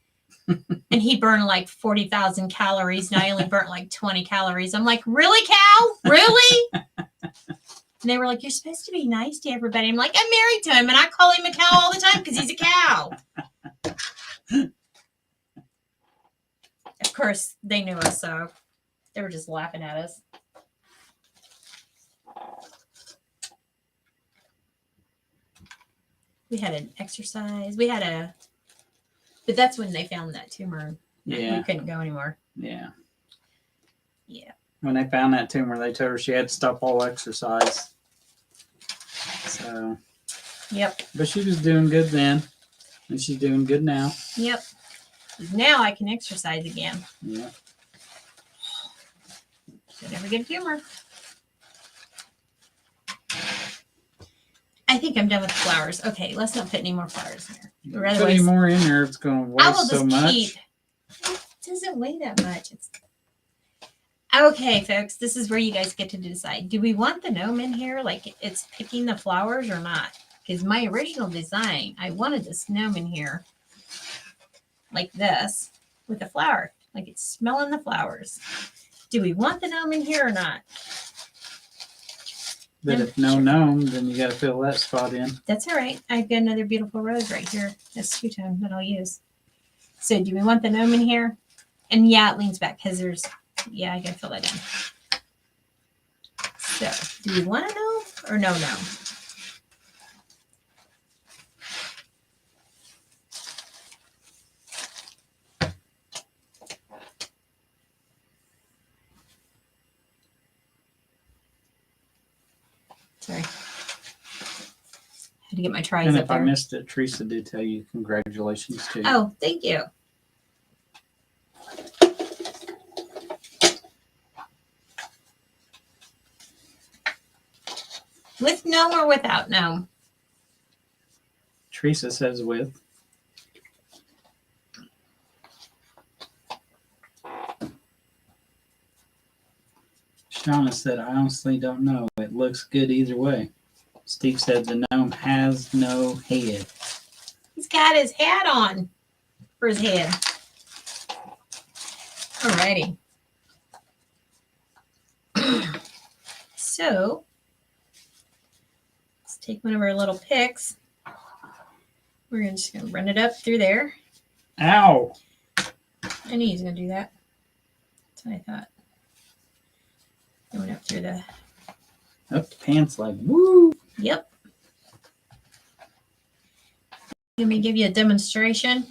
And he burned like 40,000 calories. And I only burnt like 20 calories. I'm like, really, cow? Really? And they were like, you're supposed to be nice to everybody. I'm like, I'm married to him. And I call him a cow all the time because he's a cow. Of course, they knew us, so they were just laughing at us. We had an exercise. But that's when they found that tumor. Yeah. We couldn't go anymore. Yeah. Yeah. When they found that tumor, they told her she had to stop all exercise. So. Yep. But she was doing good then, and she's doing good now. Yep. Now I can exercise again. Yeah. I never get a tumor. I think I'm done with the flowers. Okay, let's not put any more flowers in there. Or Put any otherwise, more in there, it's going to I will waste just so much. keep. It doesn't weigh that much. Okay, folks. This is where you guys get to decide. Do we want the gnome in here, like it's picking the flowers, or not? Because my original design, I wanted this gnome in here, like this, with a flower, like it's smelling the flowers. Do we want the gnome in here or not? But if no gnome, then you got to fill that spot in. That's all right. I've got another beautiful rose right here. That's two-tone that I'll use. So do we want the gnome in here? And yeah, it leans back because there's, yeah, I got to fill that in. So do we want a gnome or no gnome? Sorry. Had to get my tries And up if I there. missed it, Teresa did tell you congratulations too. Oh, thank you. With gnome or without gnome? Teresa says with. Shauna said, I honestly don't know. It looks good either way. Steve said the gnome has no head. He's got his hat on for his head. Alrighty. So, let's take one of our little picks. We're just going to run it up through there. Ow! I knew he was going to do that. That's what I thought. Going up through the... Up the pants like, woo! Yep. Let me give you a demonstration.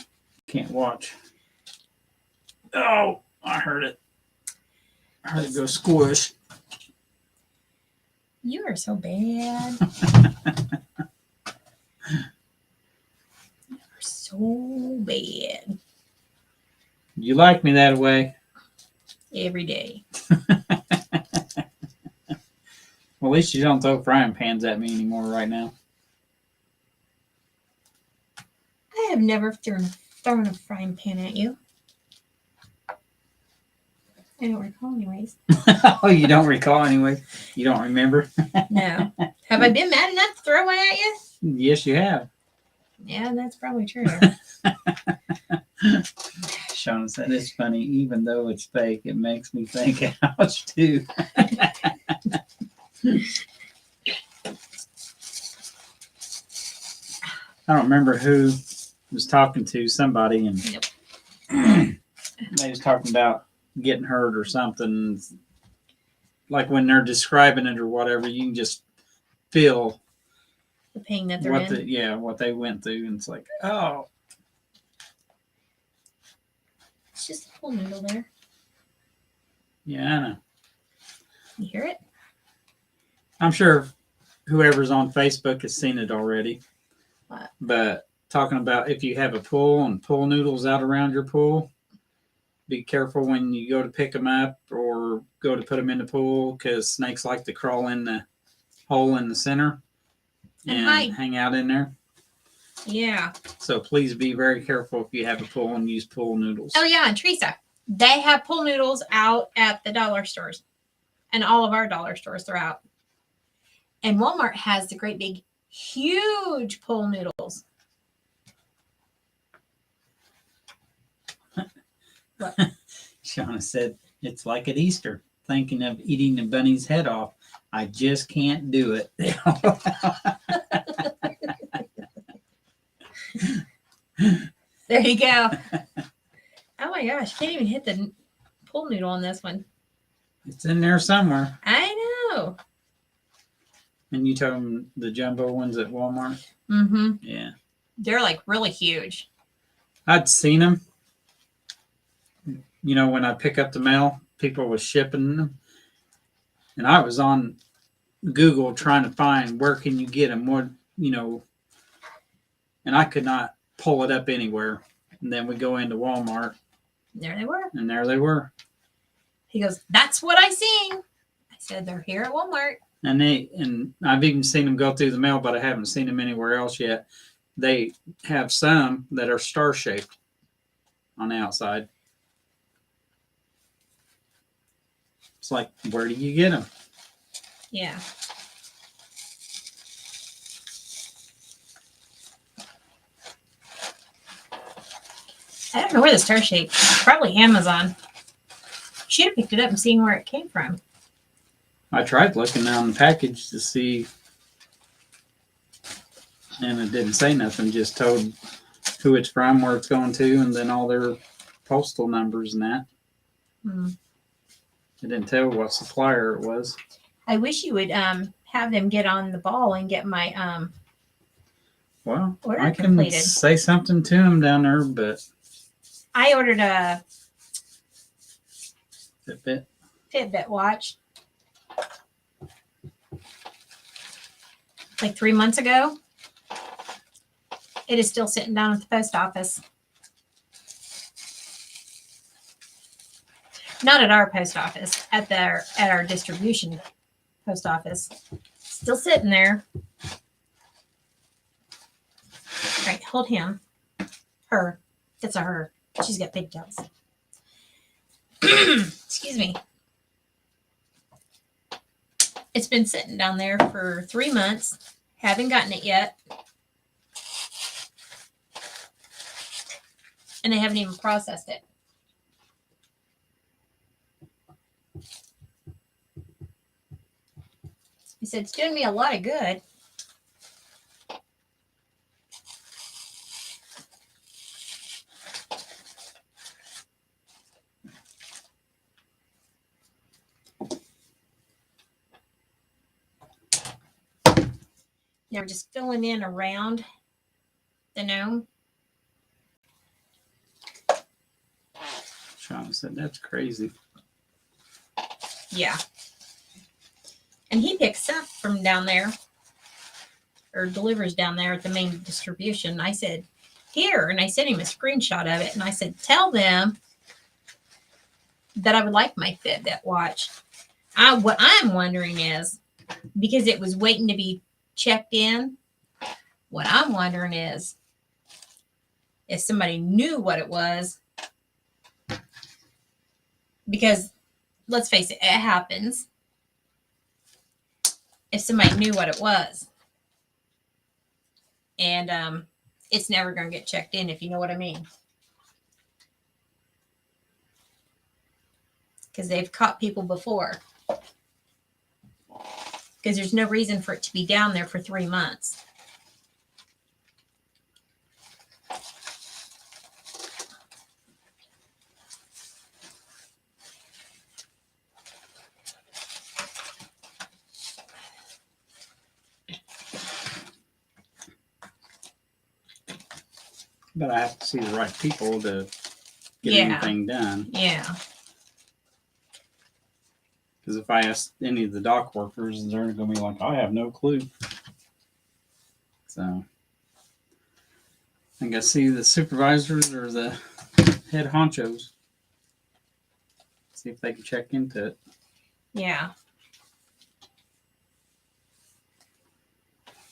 Can't watch. Oh, I heard it. I heard it go squish. You are so bad. You are so bad. You like me that way? Every day. Well, at least you don't throw frying pans at me anymore right now. I have never thrown a frying pan at you. I don't recall anyways. Oh, you don't recall anyway? You don't remember? No. Have I been mad enough to throw one at you? Yes, you have. Yeah, that's probably true. Shauna said, it's funny. Even though it's fake, it makes me think, ouch, too. I don't remember who was talking to somebody, and Yep. they was talking about getting hurt or something. Like when they're describing it or whatever, you can just feel The pain that they're what in. what they went through, and it's like, oh, It's just a little noodle there. yeah, I know. You hear it? I'm sure whoever's on Facebook has seen it already. What? But talking about if you have a pool and pool noodles out around your pool, be careful when you go to pick them up or go to put them in the pool, because snakes like to crawl in the hole in the center And and hide. hang out in there. Yeah. So please be very careful if you have a pool and use pool noodles. Oh, yeah. And Teresa, they have pool noodles out at the dollar stores and all of our dollar stores throughout. And Walmart has the great big, huge pool noodles. What? Shauna said, it's like at Easter, thinking of eating the bunny's head off. I just can't do it. There you go. Oh my gosh, can't even hit the pool noodle on this one. It's in there somewhere. I know. And you told them the jumbo ones at Walmart? Mm-hmm. Yeah. They're like really huge. I'd seen them. You know, when I pick up the mail, people was shipping them. And I was on Google trying to find where can you get them, what, you know, and I could not pull it up anywhere. And then we go into Walmart. There they were. And there they were. He goes, that's what I seen. I said, they're here at Walmart. And I've even seen them go through the mail, but I haven't seen them anywhere else yet. They have some that are star shaped on the outside. It's like, where do you get them? Yeah. I don't know where the star shape. Probably Amazon. Should have picked it up and seen where it came from. I tried looking on the package to see, and it didn't say nothing. Just told who it's from, where it's going to, and then all their postal numbers and that. It didn't tell what supplier it was. I wish you would have them get on the ball and get my Well, order I can completed. say something to them down there, but I ordered a Fitbit. Fitbit watch like 3 months ago. It is still sitting down at the post office. Not at our post office, at our distribution post office. Still sitting there. All right, hold him. Her. It's a her. She's got pigtails. Excuse me. It's been sitting down there for 3 months. Haven't gotten it yet. And they haven't even processed it. He said, it's doing me a lot of good. Now we're just filling in around the gnome. Shauna said, that's crazy. Yeah. And he picks up from down there or delivers down there at the main distribution. I said, here. And I sent him a screenshot of it. And I said, tell them that I would like my Fitbit watch. What I'm wondering is, because it was waiting to be checked in, what I'm wondering is if somebody knew what it was. Because let's face it, it happens. If somebody knew what it was. And it's never going to get checked in, if you know what I mean. Because they've caught people before. Because there's no reason for it to be down there for 3 months. But I have to see the right people to get anything done. Yeah. Because if I ask any of the dock workers, they're going to be like, I have no clue. So I think I see the supervisors or the head honchos. See if they can check into it. Yeah.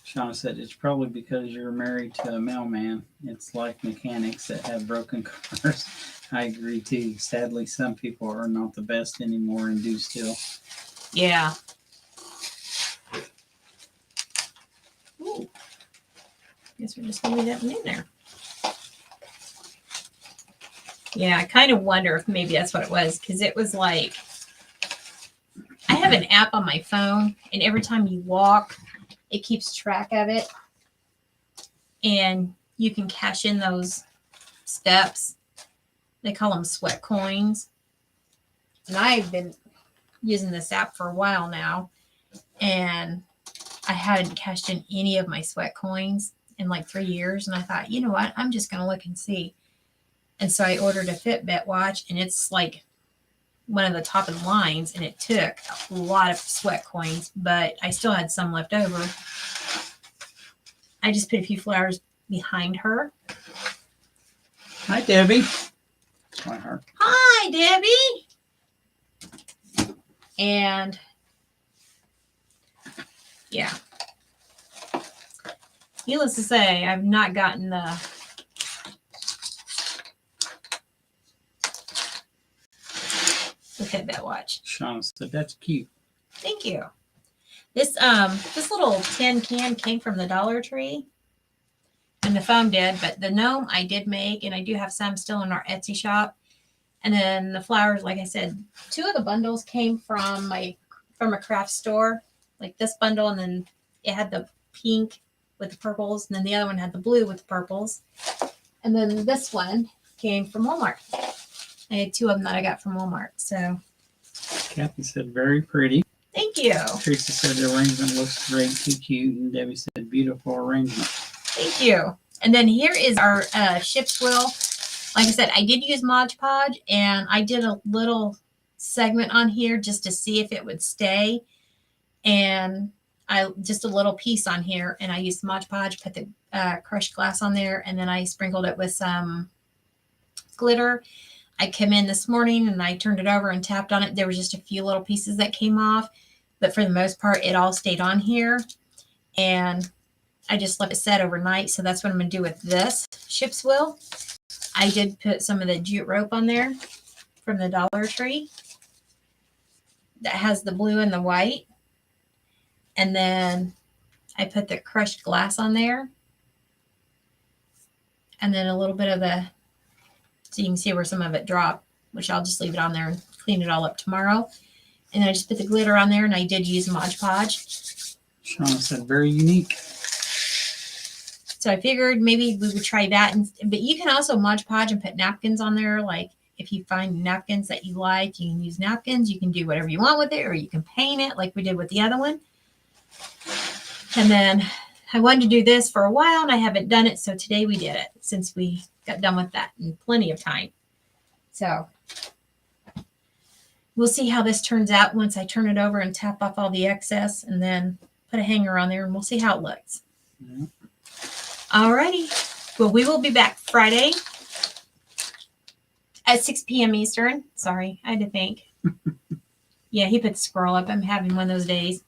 Shauna said, it's probably because you're married to a mailman. It's like mechanics that have broken cars. I agree too. Sadly, some people are not the best anymore and do still. Yeah. guess we're just going to leave that one in there. Yeah, I kind of wonder if maybe that's what it was, because it was like, I have an app on my phone, and every time you walk, it keeps track of it. And you can cash in those steps. They call them sweat coins. And I've been using this app for a while now, and I hadn't cashed in any of my sweat coins in like 3 years. And I thought, you know what? I'm just going to look and see. And so I ordered a Fitbit watch, and it's like one of the top of the lines, and it took a lot of sweat coins, but I still had some left over. I just put a few flowers behind her. Hi, Debbie. That's my heart. Hi, Debbie. And yeah, needless to say, I've not gotten the Fitbit watch. Shauna said that's cute. Thank you. This little tin can came from the Dollar Tree, and the foam did, but the gnome I did make, and I do have some still in our Etsy shop. And then the flowers, like I said, 2 of the bundles came from a craft store, like this bundle, and then it had the pink with the purples, and then the other one had the blue with the purples. And then this one came from Walmart. I had 2 of them that I got from Walmart. So Kathy said very pretty. thank you. Teresa said the arrangement looks great, too cute. And Debbie said beautiful arrangement. Thank you. And then here is our ship's wheel. Like I said, I did use Mod Podge, and I did a little segment on here just to see if it would stay. And I just a little piece on here, and I used Mod Podge, put the crushed glass on there, and then I sprinkled it with some glitter. I came in this morning and I turned it over and tapped on it. There was just a few little pieces that came off, but for the most part, it all stayed on here. And I just let it set overnight. So that's what I'm going to do with this ship's wheel. I did put some of the jute rope on there from the Dollar Tree that has the blue and the white. And then I put the crushed glass on there. And then a little bit of the, so you can see where some of it dropped, which I'll just leave it on there and clean it all up tomorrow. And I just put the glitter on there, and I did use Mod Podge. Shauna said very unique. So I figured maybe we would try that. But you can also Mod Podge and put napkins on there. Like if you find napkins that you like, you can use napkins. You can do whatever you want with it, or you can paint it like we did with the other one. And then I wanted to do this for a while, and I haven't done it. So today we did it, since we got done with that in plenty of time. So we'll see how this turns out once I turn it over and tap off all the excess, and then put a hanger on there, and we'll see how it looks. Yeah. Alrighty. Well, we will be back Friday at 6 p.m. Eastern. Sorry, I had to think. Yeah, he put the squirrel up. I'm having one of those days.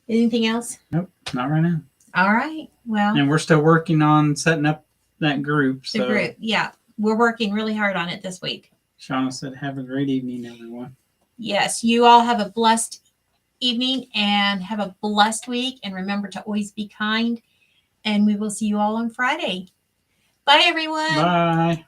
Anything else? Nope, not right now. All right. Well, And we're still working on setting up that group. the So group. Yeah, we're working really hard on it this week. Shauna said, have a great evening, everyone. Yes, you all have a blessed evening and have a blessed week. And remember to always be kind. And we will see you all on Friday. Bye, everyone. Bye.